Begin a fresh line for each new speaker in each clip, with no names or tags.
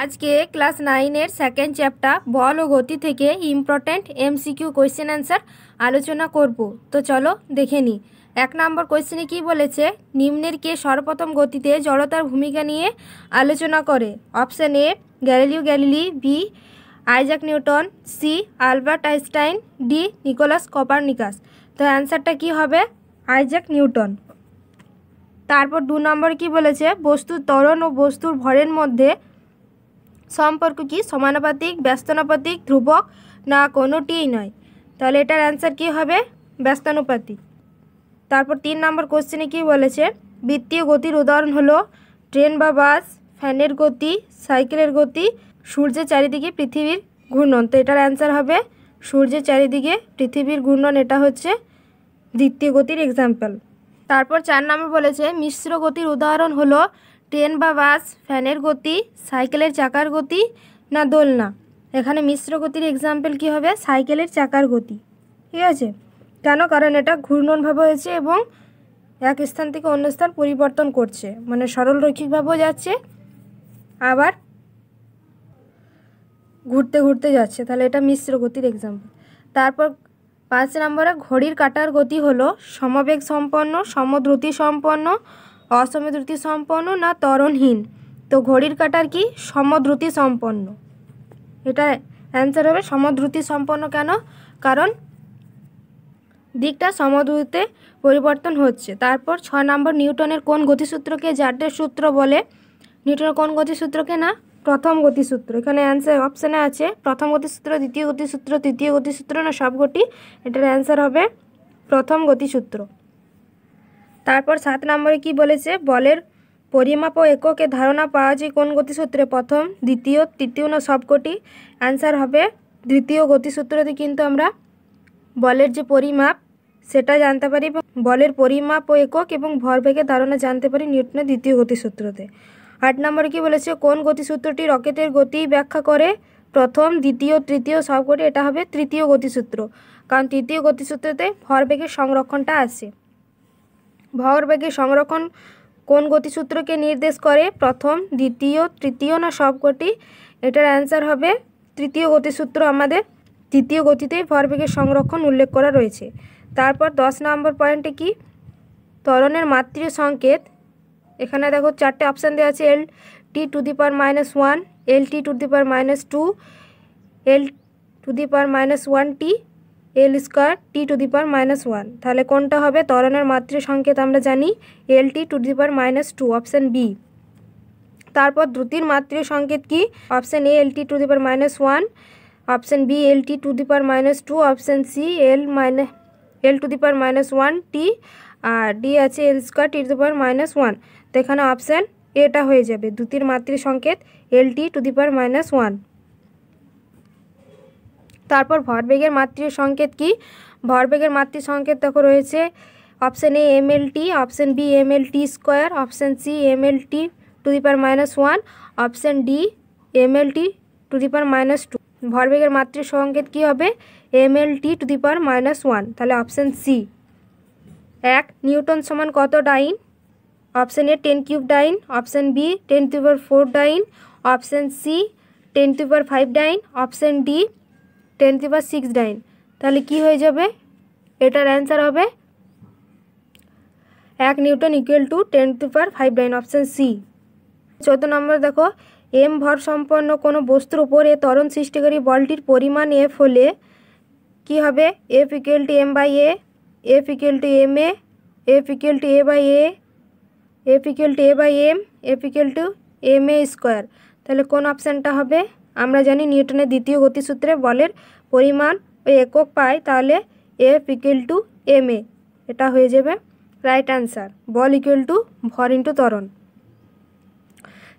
আজকে class 9-এর second chapter বল ও গতি থেকে ইম্পর্ট্যান্ট এমসিকিউ কোয়েশ্চেন অ্যান্সার আলোচনা করব। তো চলো দেখে নিই। 1 নম্বর কোয়েশ্চেনে কি বলেছে, নিম্নের কে সর্বপ্রথম গতিতে জড়তার ভূমিকা নিয়ে আলোচনা করে? Option A Galileo Galilei, B Isaac Newton, C Albert Einstein, D Nicolaus Copernicus. তো অ্যান্সারটা কি হবে? Isaac Newton. তারপর 2 নম্বরে কি বলেছে, বস্তুর ত্বরণ ও বস্তুর ভরের মধ্যে সম্পর্ক কি সমানুপাতিক, ব্যস্তানুপাতিক, ধ্রুবক, না কোনোটিই নয়? তাহলে এটার অ্যান্সার কি হবে? ব্যস্তানুপাতিক। তারপর 3 নম্বর কোশ্চেনে কি বলেছে, বৃত্তীয় গতির উদাহরণ হলো ট্রেন বা বাস, ফ্যানের গতি, সাইকেলের গতি, সূর্যের চারিদিকে পৃথিবীর ঘূর্ণন। তো এটার অ্যান্সার হবে সূর্যের চারিদিকে পৃথিবীর ঘূর্ণন। এটা হচ্ছে বৃত্তীয় গতির এক্সাম্পল। তারপর 4 নম্বর বলেছে, মিশ্র গতির উদাহরণ হলো ট্রেন বা বাস, ফ্যানের গতি, সাইকেলের চাকার গতি, না দোলনা। এখানে মিশ্র গতির এক্সাম্পল কি হবে? সাইকেলের চাকার গতি। ঠিক আছে, কেন? কারণ এটা ঘূর্ণনভাবে হয়েছে এবং এক স্থান থেকে অন্য স্থান পরিবর্তন করছে, মানে সরল রৈখিকভাবেও যাচ্ছে আবার ঘুরতে ঘুরতে যাচ্ছে। তাহলে এটা মিশ্র গতির এক্সাম্পল। তারপর 5 নম্বরে ঘড়ির কাঁটার গতি হলো সমবেগ সম্পন্ন, সমদ্রুতি সম্পন্ন, অসমদ্রুতি সম্পন্ন, না ত্বরণহীন। তো ঘড়ির কাঁটার কি? সমদ্রুতি সম্পন্ন। এটা অ্যান্সার হবে সমদ্রুতি সম্পন্ন। কেন? কারণ দিকটা সমদ্রুতিতে পরিবর্তন হচ্ছে। তারপর 6 নম্বর, নিউটনের কোন গতিসূত্রকে জারডের সূত্র বলে? নিউটনের কোন গতিসূত্রকে? না প্রথম গতিসূত্র। এখানে অ্যান্সার অপশানে আছে প্রথম গতিসূত্র, দ্বিতীয় গতিসূত্র, তৃতীয় গতিসূত্র, না সবকটি। এটার অ্যান্সার হবে প্রথম গতিসূত্র। তারপর 7 নম্বরে কি বলেছে, বলের পরিমাপ ও এককে ধারণা পাওয়া যায় কোন গতিসূত্রে? প্রথম, দ্বিতীয়, তৃতীয়, না সবকটি। অ্যান্সার হবে দ্বিতীয় গতিসূত্রতে কিন্তু আমরা বলের যে পরিমাপ সেটা জানতে পারি, বলের পরিমাপ ও একক এবং ভরবেগের ধারণা জানতে পারি নিউটনের দ্বিতীয় গতিসূত্রতে। 8 নম্বরে কি বলেছে, কোন গতিসূত্রটি রকেটের গতি ব্যাখ্যা করে? প্রথম, দ্বিতীয়, তৃতীয়, সবকটি। এটা হবে তৃতীয় গতিসূত্র, কারণ তৃতীয় গতিসূত্রতে ভরবেগের সংরক্ষণটা আছে। ভরবেগের সংরক্ষণ কোন গতিসূত্রকে নির্দেশ করে? প্রথম, দ্বিতীয়, তৃতীয়, না সবকটি। এটার অ্যান্সার হবে তৃতীয় গতিসূত্র। আমাদের তৃতীয় গতিতেই ভরবেগের সংরক্ষণ উল্লেখ করা রয়েছে। তারপর 10 নম্বর পয়েন্টে কি, ত্বরণের মাত্রিয় সংকেত। এখানে দেখো 4টে অপশান দেওয়া আছে, L T to the power -1, L T to the power -2, L to the power -1 T, L square T to the power -1। তাহলে কোনটা হবে? ত্বরণের মাত্রিয় সংকেত আমরা জানি L T to the power -2, option B. তারপর দ্রুতির মাত্রিয় সংকেত কি? Option A L T to the power -1, option B L T to the power -2, option C L to the power -1 T, R D আছে এল square T to the power -1। তো এখানে option এটা হয়ে যাবে দ্রুতির মাত্রিয় সংকেত এল টি টু দি পাওয়ার -1। তারপর ভরবেগের মাত্রিয় সংকেত কি? ভরবেগের মাত্রিয় সংকেত দেখো রয়েছে option A M L T, option B M L T square, option C M L T to the power -1, option D M L T to the power -2। ভরবেগের মাত্রিয় সংকেত কি হবে? M L T to the power -1। তাহলে option C. 1 newton সমান কত dyne? Option A 10 cube dyne, option B 10 to the power 4 dyne, option C 10 to the power 5 dyne, option D 10 to the power 6 dyne. তাহলে কি হয়ে যাবে? এটার answer হবে 1 newton equal to 10 to the power 5 dyne, option C. 14 number দেখো, M ভর সম্পন্ন কোনো বস্তুর উপরে ত্বরণ সৃষ্টিকারী বলটির পরিমাণ এফ হলে কি হবে? F equal to M by A, F equal to M A, F equal to A by A, F equal to A by M, F equal to M A square. তাহলে কোন অপশানটা হবে? আমরা জানি নিউটনের দ্বিতীয় গতিসূত্রে বলের পরিমাণ ও একক পাই, তাহলে F equal to M A. এটা হয়ে যাবে right answer. Ball equal to ভর ইন্টু ত্বরণ।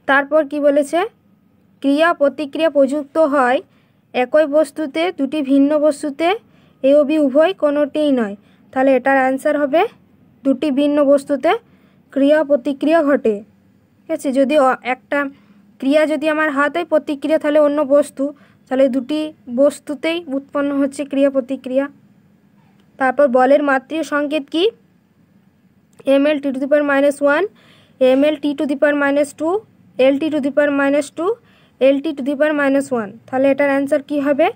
তারপর কি বলেছে, ক্রিয়া প্রতিক্রিয়া প্রযুক্ত হয় একই বস্তুতে দুটি ভিন্ন বস্তুতে, এ ও বি উভয় কোনোটিই নয়। তাহলে এটার অ্যান্সার হবে দুটি ভিন্ন বস্তুতে ক্রিয়া প্রতিক্রিয়া ঘটে। ঠিক আছে, যদি একটা ক্রিয়া যদি আমার হাত হয়, প্রতিক্রিয়া তাহলে অন্য বস্তু, তাহলে দুটি বস্তুতেই উৎপন্ন হচ্ছে ক্রিয়া প্রতিক্রিয়া। তারপর বলের মাত্রিয় সংকেত কি? M L T to the power -1, M L T to the power -2, L T to the power -2, LT to the power -1। তাহলে এটার অ্যান্সার কী হবে?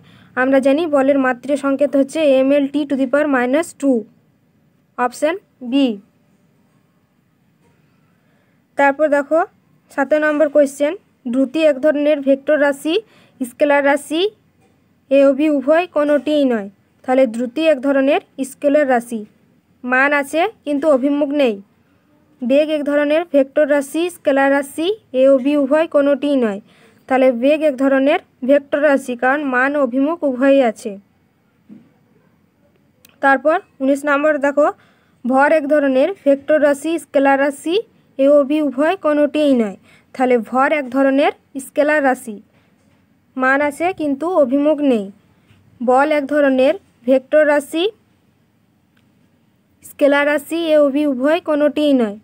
আমরা জানি বলের মাত্রা সংকেত হচ্ছে MLT to the power -2, option B. তারপর দেখো 7 নম্বর কোয়েশ্চেন, দ্রুতি এক ধরনের ভেক্টর রাশি, স্কেলার রাশি, এ ও বি উভয় কোনোটিই নয়। তাহলে দ্রুতি এক ধরনের স্কেলার রাশি, মান আছে কিন্তু অভিমুখ নেই। বেগ এক ধরনের ভেক্টর রাশি, স্কেলার রাশি, এ ও বি উভয় কোনোটিই নয়। তাহলে বেগ এক ধরনের ভেক্টর রাশি, কারণ মান অভিমুখ উভয়ই আছে। তারপর 19 নম্বর দেখো, ভর এক ধরনের ভেক্টর রাশি, স্কেলার রাশি, এ ও বি উভয় কোনোটিই নয়। তাহলে ভর এক ধরনের স্কেলার রাশি, মান আছে কিন্তু অভিমুখ নেই। বল এক ধরনের ভেক্টর রাশি, স্কেলার রাশি, এ ও বি উভয় কোনোটিই নয়।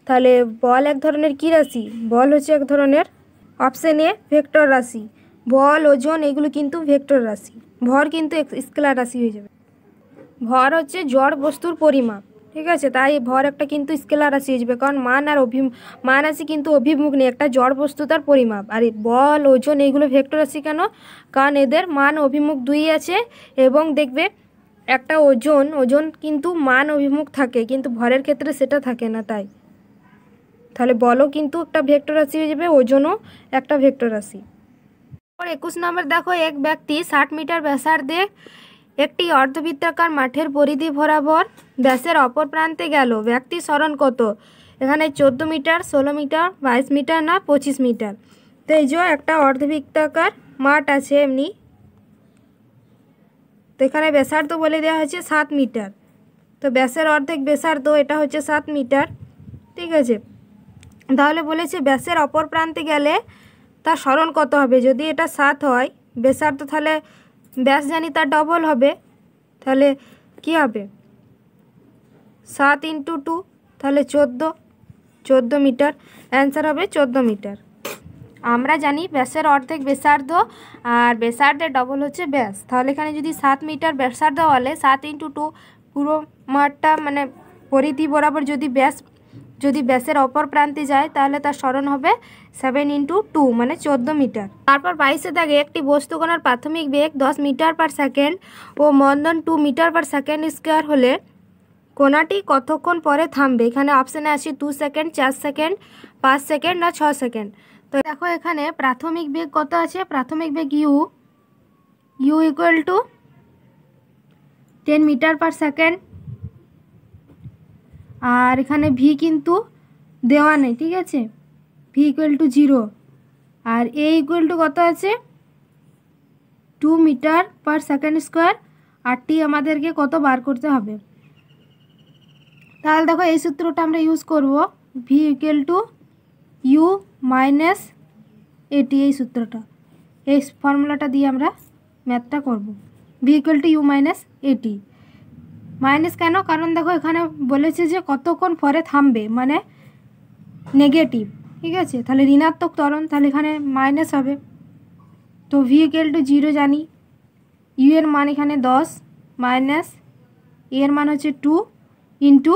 তাহলে বল এক ধরনের কী রাশি? বল হচ্ছে এক ধরনের, অপশান এ, ভেক্টর রাশি। বল, ওজন এগুলো কিন্তু ভেক্টর রাশি। ভর কিন্তু স্কেলার রাশি হয়ে যাবে। ভর হচ্ছে জড় বস্তুর পরিমাপ, ঠিক আছে? তাই ভর একটা কিন্তু স্কেলার রাশি হয়ে যাবে, কারণ মান আছে কিন্তু অভিমুখ নেই, একটা জড় বস্তু তার পরিমাপ। আর বল, ওজন এইগুলো ভেক্টর রাশি কেন? কারণ এদের মান অভিমুখ দুই আছে। এবং দেখবে একটা ওজন কিন্তু মান অভিমুখ থাকে, কিন্তু ভরের ক্ষেত্রে সেটা থাকে না। তাহলে বলও কিন্তু একটা ভেক্টর রাশি হয়ে যাবে, ওজনও একটা ভেক্টর রাশি। 21 নম্বর দেখো, এক ব্যক্তি 60 মিটার ব্যাসার্ধে একটি অর্ধবৃত্তাকার মাঠের পরিধি বরাবর ব্যাসের অপর প্রান্তে গেল। ব্যক্তির সরণ কত? এখানে 14 মিটার, 16 মিটার, 22 মিটার না 25 মিটার। তো এই যে একটা অর্ধবৃত্তাকার মাঠ আছে এমনি, তো এখানে ব্যাসার্ধ বলে দেওয়া হয়েছে 7 মিটার। তো ব্যাসের অর্ধেক ব্যাসার্ধ, এটা হচ্ছে 7 মিটার, ঠিক আছে? তাহলে বলেছে ব্যাসের অপর প্রান্তে গেলে তার সরণ কত হবে? যদি এটা 7 হয় ব্যাসার্ধ, তাহলে ব্যাস জানি তার ডবল হবে। তাহলে কি হবে? 7 × 2, তাহলে 14 মিটার। অ্যান্সার হবে 14 মিটার। আমরা জানি ব্যাসের অর্ধেক ব্যাসার্ধ, আর ব্যাসার্ধের ডবল হচ্ছে ব্যাস। তাহলে এখানে যদি 7 মিটার ব্যাসার্ধ হলে 7 × 2 পুরো মাঠটা মানে পরিধি বরাবর যদি ব্যাসের অপর প্রান্তে যায়, তাহলে তার সরণ হবে 7 × 2 মানে 14 মিটার। তারপর 22 দাগে, একটি বস্তু কণার প্রাথমিক বেগ 10 মিটার পার সেকেন্ড ও মন্দন 2 মিটার পার সেকেন্ড স্কোয়ার হলে কণাটি কতক্ষণ পরে থামবে? এখানে অপশানে আছে 2 সেকেন্ড, 4 সেকেন্ড, 5 সেকেন্ড না 6 সেকেন্ড। তো দেখো এখানে প্রাথমিক বেগ কত আছে? প্রাথমিক বেগ U equal to 10 metre per second. আর এখানে ভি কিন্তু দেওয়া নেই, ঠিক আছে? V equal to 0। আর এ ইকুয়াল টু কত আছে? 2 মিটার পার সেকেন্ড স্কোয়ার। আর টি আমাদেরকে কত বার করতে হবে? তাহলে দেখো এই সূত্রটা আমরা ইউজ করব, V equal to U minus A T. এই সূত্রটা, এই ফর্মুলাটা দিয়ে আমরা ম্যাথটা করব। V equal to U minus A T. Minus কেন? কারণ দেখো এখানে বলেছে যে কতক্ষণ পরে থামবে, মানে নেগেটিভ, ঠিক আছে? তাহলে ঋণাত্মক ত্বরণ, তাহলে এখানে মাইনাস হবে। তো ভি ইকুয়াল টু 0 জানি, ইউ এর মান এখানে 10 মাইনাস এ এর মান হচ্ছে 2 ইন্টু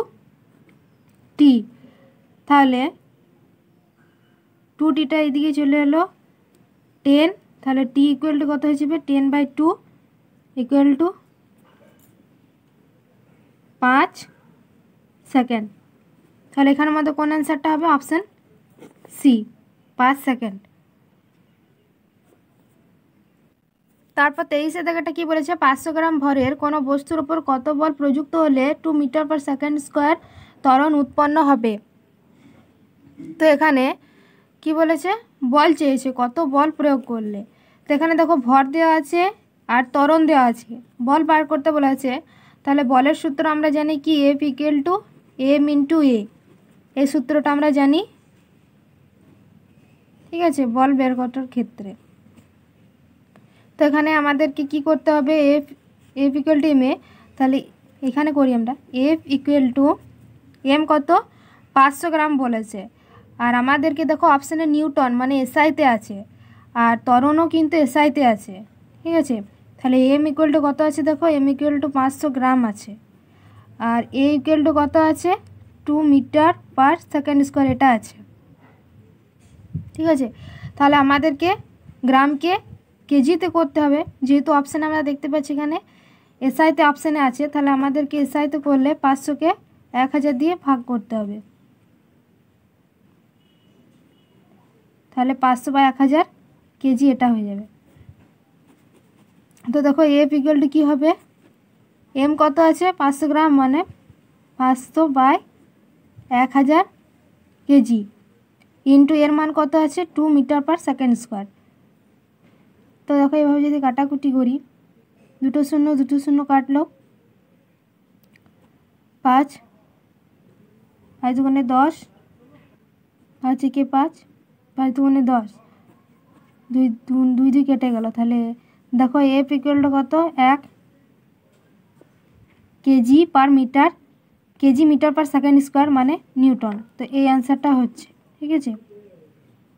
টি। তাহলে 2টিটা এদিকে চলে এলো 10। তাহলে টি ইকুয়াল টু কত হয়ে যাবে? 10/2 ইকুয়াল টু 5 সেকেন্ড। তাহলে এখানের মধ্যে কোন অ্যান্সারটা হবে? Option C, 5 second. তারপর 23 দাগেটা কি বলেছে? 500 গ্রাম ভরের কোনো বস্তুর উপর কত বল প্রযুক্ত হলে 2 মিটার পার সেকেন্ড স্কোয়ার ত্বরণ উৎপন্ন হবে? তো এখানে কি বলেছে? বল চেয়েছে, কত বল প্রয়োগ করলে। তো এখানে দেখো ভর দেওয়া আছে আর ত্বরণ দেওয়া আছে, বল বার করতে বলা আছে। তাহলে বলের সূত্র আমরা জানি কি? F equal to M into A. এই সূত্রটা আমরা জানি, ঠিক আছে, বল বের করার ক্ষেত্রে। তো এখানে আমাদেরকে কি করতে হবে? F equal to M A. তাহলে এখানে করি আমরা, এফ ইকুয়াল টু এম কত? 500 গ্রাম বলেছে। আর আমাদেরকে দেখো অপশানে নিউটন মানে এসআইতে আছে, আর ত্বরণও কিন্তু এসআইতে আছে, ঠিক আছে? তাহলে এম ইকুয়াল টু কত আছে? দেখো এম ইকুয়াল টু 500 গ্রাম আছে। আর এ ইকুয়াল টু কত আছে? 2 মিটার পার সেকেন্ড স্কোয়ার, এটা আছে, ঠিক আছে? তাহলে আমাদেরকে গ্রামকে কেজিতে করতে হবে, যেহেতু অপশানে আমরা দেখতে পাচ্ছি এখানে এসআইতে অপশানে আছে, তাহলে আমাদেরকে এসআইতে করলে 500কে 1000 দিয়ে ভাগ করতে হবে। তাহলে 500/1000 কেজি এটা হয়ে যাবে। তো দেখো এফ ইকুয়াল টু কী হবে, এম কত আছে 500 গ্রাম, মানে 500/1000 কেজি ইন্টু এর মান কত আছে 2 মিটার/সেকেন্ড স্কোয়ার। তো দেখো এইভাবে যদি কাটাকুটি করি, 2 শূন্য 2 শূন্য কাটলো, 5 5 দুগুণে 10, 5 একে 5, 5 দুগুণে 10, 2 কেটে গেল। তাহলে দেখো এফ ইকুয়াল টু কত, 1 কেজি/মিটার, কেজি মিটার/সেকেন্ড স্কোয়ার মানে নিউটন। তো এই অ্যান্সারটা হচ্ছে, ঠিক আছে।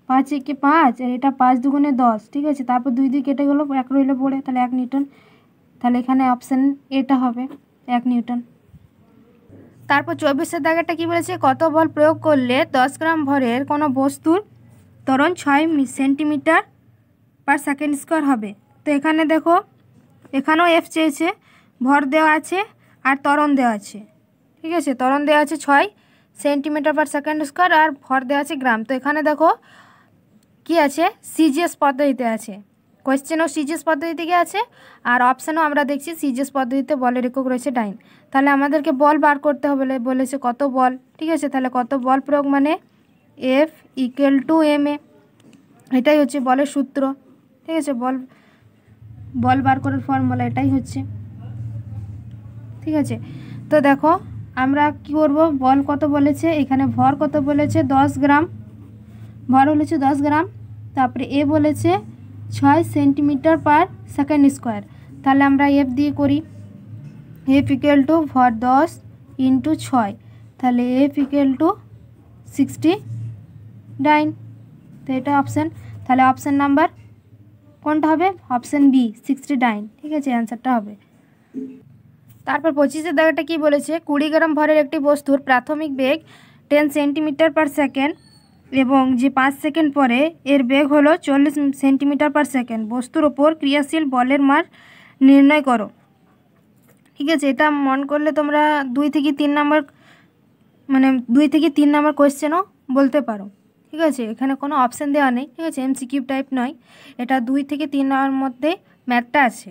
5 একে 5 আর এটা 5 দুগুণে 10, ঠিক আছে। তারপর 2 কেটে গেলো, 1 রইলো পড়ে, তাহলে 1 নিউটন। তাহলে এখানে অপশান এটা হবে 1 নিউটন। তারপর 24 দাগেরটা কী বলেছে, কত বল প্রয়োগ করলে 10 গ্রাম ভরের কোনো বস্তুর ত্বরণ 6 সেন্টিমিটার/সেকেন্ড স্কোয়ার হবে। তো এখানে দেখো এখানেও এফ চেয়েছে, ভর দেওয়া আছে আর ত্বরণ দেওয়া আছে, ঠিক আছে। ত্বরণ দেওয়া আছে 6 সেন্টিমিটার/সেকেন্ড স্কোয়ার আর ভর দেওয়া আছে গ্রাম। তো এখানে দেখো কি আছে, সিজিএস পদ্ধতিতে আছে, কোয়েশ্চেনও সিজিএস পদ্ধতি থেকে আছে আর অপশানও আমরা দেখছি সিজিএস পদ্ধতিতে বলের একক রয়েছে ডাইন। তাহলে আমাদেরকে বল বার করতে হবে, বলেছে কত বল, ঠিক আছে। তাহলে কত বল প্রয়োগ মানে F equal to M A, এটাই হচ্ছে বলের সূত্র, ঠিক আছে। বল বার করার ফর্মুলা এটাই হচ্ছে, ঠিক আছে। তো দেখো আমরা কি করব, বল কত বলেছে, এখানে ভর কত বলেছে 10 গ্রাম, ভর বলেছে 10 গ্রাম, তারপরে এ বলেছে 6 সেন্টিমিটার/সেকেন্ড স্কোয়ার। তাহলে আমরা এফ দিয়ে করি, এফ ইকুয়াল টু ভর 10 ইন্টু 6, তাহলে এফ ইকুয়াল টু 69। তো এটা অপশান, তাহলে অপশান নাম্বার কোনটা হবে, অপশান বি 69, ঠিক আছে, অ্যান্সারটা হবে। তারপর 25 দাগটা কি বলেছে, 20 গ্রাম ভরের একটি বস্তুর প্রাথমিক বেগ 10 সেন্টিমিটার/সেকেন্ড এবং যে 5 সেকেন্ড পরে এর বেগ হলো 40 সেন্টিমিটার/সেকেন্ড। বস্তুর ওপর ক্রিয়াশীল বলের মান নির্ণয় করো, ঠিক আছে। এটা মন করলে তোমরা 2 থেকে 3 নম্বর, মানে 2 থেকে 3 নম্বর কোয়েশ্চেনও বলতে পারো, ঠিক আছে। এখানে কোনো অপশান দেওয়া নেই, ঠিক আছে, এমসিকিউ টাইপ নয়, এটা 2 থেকে 3 নম্বর মধ্যে ম্যাথটা আছে,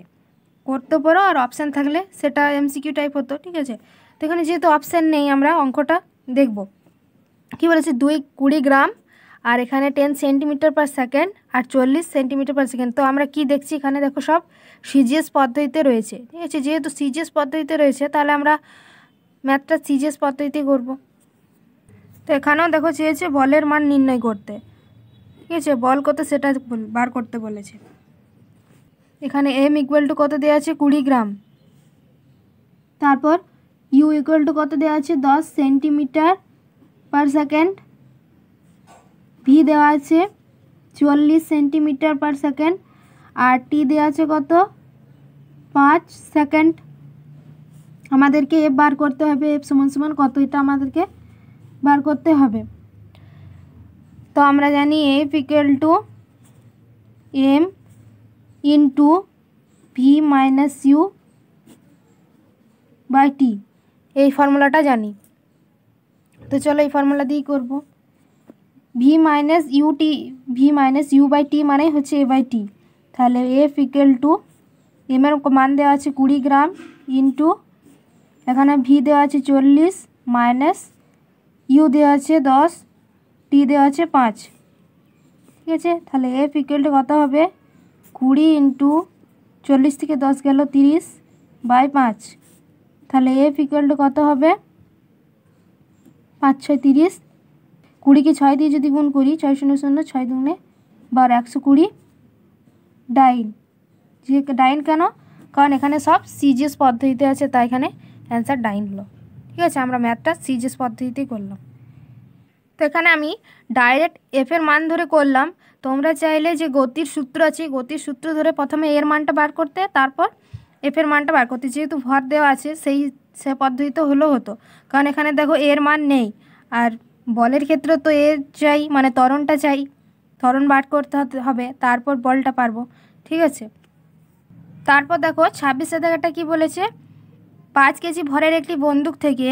করতে পারো। আর অপশান থাকলে সেটা এমসিকিউ টাইপ হতো, ঠিক আছে। তো এখানে যেহেতু অপশান নেই আমরা অঙ্কটা দেখব। কী বলেছে, 20 গ্রাম আর এখানে 10 সেন্টিমিটার/সেকেন্ড আর 40 সেন্টিমিটার/সেকেন্ড। তো আমরা কি দেখছি এখানে, দেখো সব সিজিএস পদ্ধতিতে রয়েছে, ঠিক আছে। যেহেতু সিজিএস পদ্ধতিতে রয়েছে তাহলে আমরা ম্যাথটা সিজিএস পদ্ধতিতে করব। তো এখানেও দেখো চেয়েছে বলের মান নির্ণয় করতে, ঠিক আছে, বল কত সেটা বার করতে বলেছে। এখানে এম ইকুয়াল টু কত দেওয়া আছে 20 গ্রাম, তারপর ইউ ইকুয়াল টু কত দেওয়া আছে 10 সেন্টিমিটার/সেকেন্ড, ভি দেওয়া আছে 40 সেন্টিমিটার/সেকেন্ড আর টি দেওয়া আছে কত 5 সেকেন্ড। আমাদেরকে এফ বার করতে হবে, এফ সমান সমান কত, এটা আমাদেরকে বার করতে হবে। তো আমরা জানি F equal to M into V minus U by T, এই ফর্মুলাটা জানি। তো চলো এই ফর্মুলা দিয়েই করব। V minus U by T মানে হচ্ছে এ বাই টি। তাহলে এফ ইকুয়াল টু এম এর মান দেওয়া আছে 20 গ্রাম ইন্টু এখানে ভি দেওয়া আছে 40 মাইনাস ইউ দেওয়া আছে 10, টি দেওয়া আছে 5, ঠিক আছে। তাহলে এফ ইকুয়াল টু কত হবে 20 ইন্টু 40 থেকে 10 গেল 30 বাই 5। তাহলে এফ ইকুয়াল টু কত হবে 5 6 30, 20কে 6 দিয়ে যদি গুণ করি 6 0 0 6 দুগুণে 12, 120 ডাইন। যে ডাইন কেন, কারণ এখানে সব সিজিএস পদ্ধতিতে আছে, তাই এখানে অ্যান্সার ডাইন হলো, ঠিক আছে। আমরা ম্যাথটা সিজিএস পদ্ধতিতেই করলাম। তো এখানে আমি ডাইরেক্ট এফের মান ধরে করলাম, তোমরা চাইলে যে গতির সূত্র আছে গতির সূত্র ধরে প্রথমে এর মানটা বার করতে, তারপর এফের মানটা বার করতে। যেহেতু ভর দেওয়া আছে সে পদ্ধতিতে হলেও হতো, কারণ এখানে দেখো এর মান নেই আর বলের ক্ষেত্রে তো এর চাই, মানে ত্বরণটা চাই, ত্বরণ বার করতে হবে, তারপর বলটা পারবো। ঠিক আছে, তারপর দেখো 26 দাগেরটা কি বলেছে, 5 কেজি ভরের একটি বন্দুক থেকে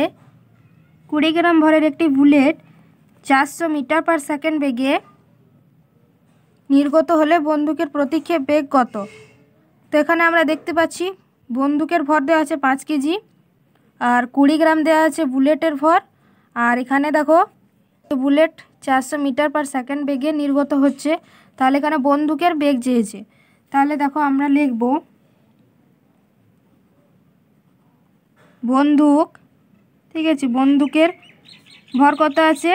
20 গ্রাম ভরের একটি বুলেট 400 মিটার পার সেকেন্ড বেগে নির্গত হলে বন্দুকের প্রতিক্ষেপ বেগ কত? তো এখানে আমরা দেখতে পাচ্ছি বন্দুকের ভর দেওয়া আছে 5 কেজি আর 20 গ্রাম দেওয়া আছে বুলেটের ভর। আর এখানে দেখো বুলেট 400 মিটার পার সেকেন্ড বেগে নির্গত হচ্ছে, তাহলে এখানে বন্দুকের বেগ চেয়েছে। তাহলে দেখো আমরা লিখব বন্দুক, ঠিক আছে, বন্দুকের ভর কত আছে,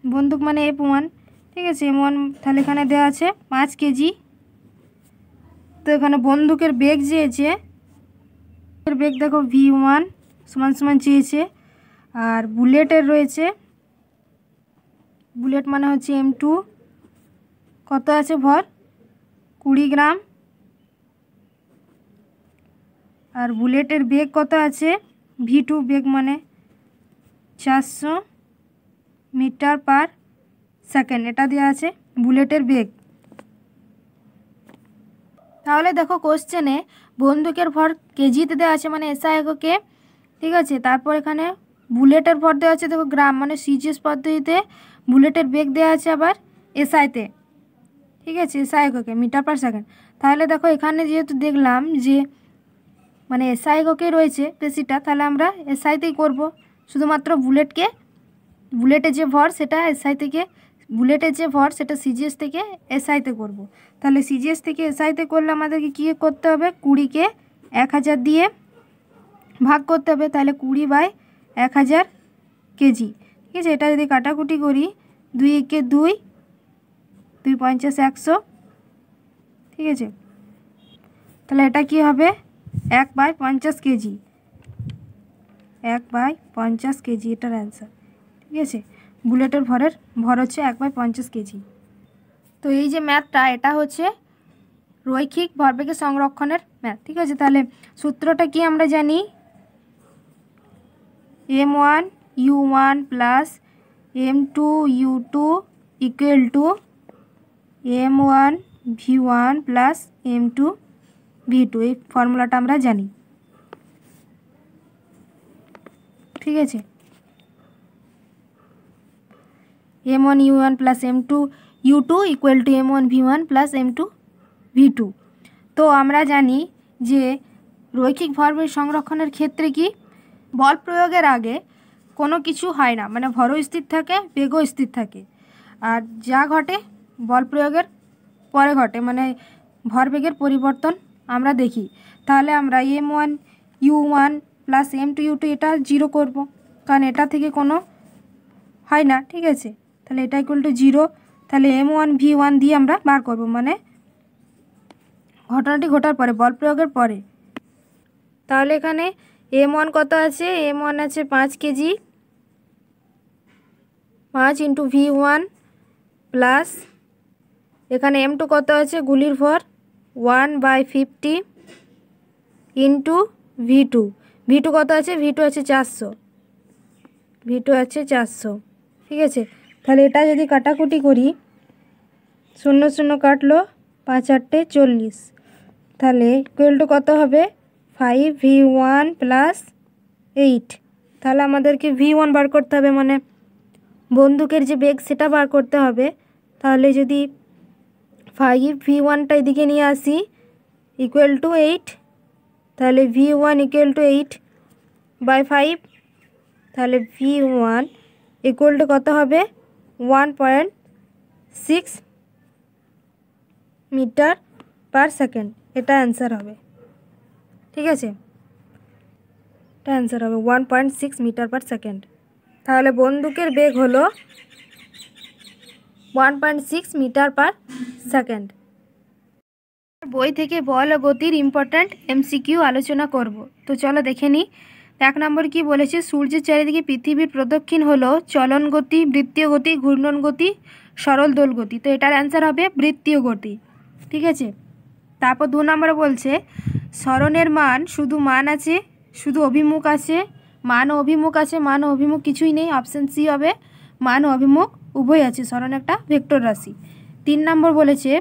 বন্দুক মানে F1, ঠিক আছে, M1, তাহলে এখানে দেওয়া আছে 5 কেজি। তো এখানে বন্দুকের বেগ চেয়েছে, বেগ দেখো V1 সমান সমান চেয়েছে। আর বুলেটের রয়েছে, বুলেট মানে হচ্ছে M2, কত আছে ভর 20 গ্রাম। আর বুলেটের বেগ কত আছে V2, বেগ মানে 400 মিটার পার সেকেন্ড, এটা দেওয়া আছে বুলেটের বেগ। তাহলে দেখো কোশ্চেনে বন্দুকের ভর কেজিতে দেওয়া আছে মানে SI এককে, ঠিক আছে। তারপর এখানে বুলেটের ভর দেওয়া আছে দেখো গ্রাম, মানে সিজিএস পদ্ধতিতে বুলেটের বেগ দেওয়া আছে আবার SIতে, ঠিক আছে, SI এককে মিটার পার সেকেন্ড। তাহলে দেখো এখানে যেহেতু দেখলাম যে মানে SI এককে রয়েছে বেশিটা, তাহলে আমরা SIতেই করব। শুধুমাত্র বুলেটের যে ভর সেটা SI থেকে, বুলেটের যে ভর সেটা সিজিএস থেকে SIতে করব। তাহলে সিজিএস থেকে SIতে করলে আমাদেরকে কী করতে হবে, 20কে 1000 দিয়ে ভাগ করতে হবে, তাহলে 20/1000 কেজি, ঠিক আছে। এটা যদি কাটাকুটি করি 2 একে 2, 2 50 100, ঠিক আছে। তাহলে এটা কি হবে 1/50 কেজি, 1/50 কেজি এটার অ্যান্সার, ঠিক আছে। বুলেটের ভর হচ্ছে 1/50 কেজি। তো এই যে ম্যাথটা, এটা হচ্ছে রৈখিক ভরবেগের সংরক্ষণের ম্যাথ, ঠিক আছে। তাহলে সূত্রটা কি আমরা জানি, M1 U1 plus M2 U2 equal to M1 V1 plus M2 V2, এই ফর্মুলাটা আমরা জানি, ঠিক আছে। M1 U1 plus M2 U2 equal to M1 V1 plus M2 V2। তো আমরা জানি যে রৈখিক ভরবেগ সংরক্ষণের ক্ষেত্রে কি বল প্রয়োগের আগে কোনো কিছু হয় না, মানে ভরও স্থির থাকে বেগও স্থির থাকে। আর যা ঘটে বল প্রয়োগের পরে ঘটে, মানে ভরবেগের পরিবর্তন আমরা দেখি। তাহলে আমরা M1 U1 plus M2 U2 এটা 0 করব, কারণ এটা থেকে কোনো হয় না, ঠিক আছে। তাহলে এটা ইকুয়াল টু 0, তাহলে M1 V1 দিয়ে আমরা বার করব, মানে ঘটনাটি ঘটার পরে, বল প্রয়োগের পরে। তাহলে এখানে M1 কত আছে, M1 আছে 5 কেজি, 5 ইন্টু V1 প্লাস এখানে M2 কত আছে, গুলির ভর 1/50 ইন্টু V2, V2 কত আছে, V2 আছে 400, V2 আছে 400, ঠিক আছে। তাহলে এটা যদি কাটাকুটি করি 0 0 কাটলো, 5 8 40, তাহলে ইকুয়াল টু কত হবে 5V1 প্লাস 8। তাহলে আমাদেরকে V1 বার করতে হবে, মানে বন্দুকের যে বেগ সেটা বার করতে হবে। তাহলে যদি 5V1টা এদিকে নিয়ে আসি ইকুয়াল টু 8, তাহলে V1 ইকুয়াল টু 8/5, তাহলে V1 ইকুয়াল টু কত হবে 1.6 মিটার পার সেকেন্ড, এটা অ্যান্সার হবে, ঠিক আছে। এটা অ্যান্সার হবে 1.6 মিটার পার সেকেন্ড। তাহলে বন্দুকের বেগ হলো 1.6 মিটার পার সেকেন্ড। বই থেকে বল ও গতির ইম্পর্ট্যান্ট MCQ আলোচনা করব। তো চলো দেখে নিই। 1 নম্বর কি বলেছে, সূর্যের চারিদিকে পৃথিবীর প্রদক্ষিণ হলো চলন গতি, বৃত্তীয় গতি, ঘূর্ণন গতি, সরল দোল গতি। তো এটার অ্যান্সার হবে বৃত্তীয় গতি, ঠিক আছে। তারপর 2 নম্বরে বলছে সরণের মান শুধু মান আছে, শুধু অভিমুখ আছে, মান ও অভিমুখ আছে, মান ও অভিমুখ কিছুই নেই, অপশান সি হবে মান ও অভিমুখ উভয় আছে, সরণ একটা ভেক্টর রাশি। 3 নম্বর বলেছে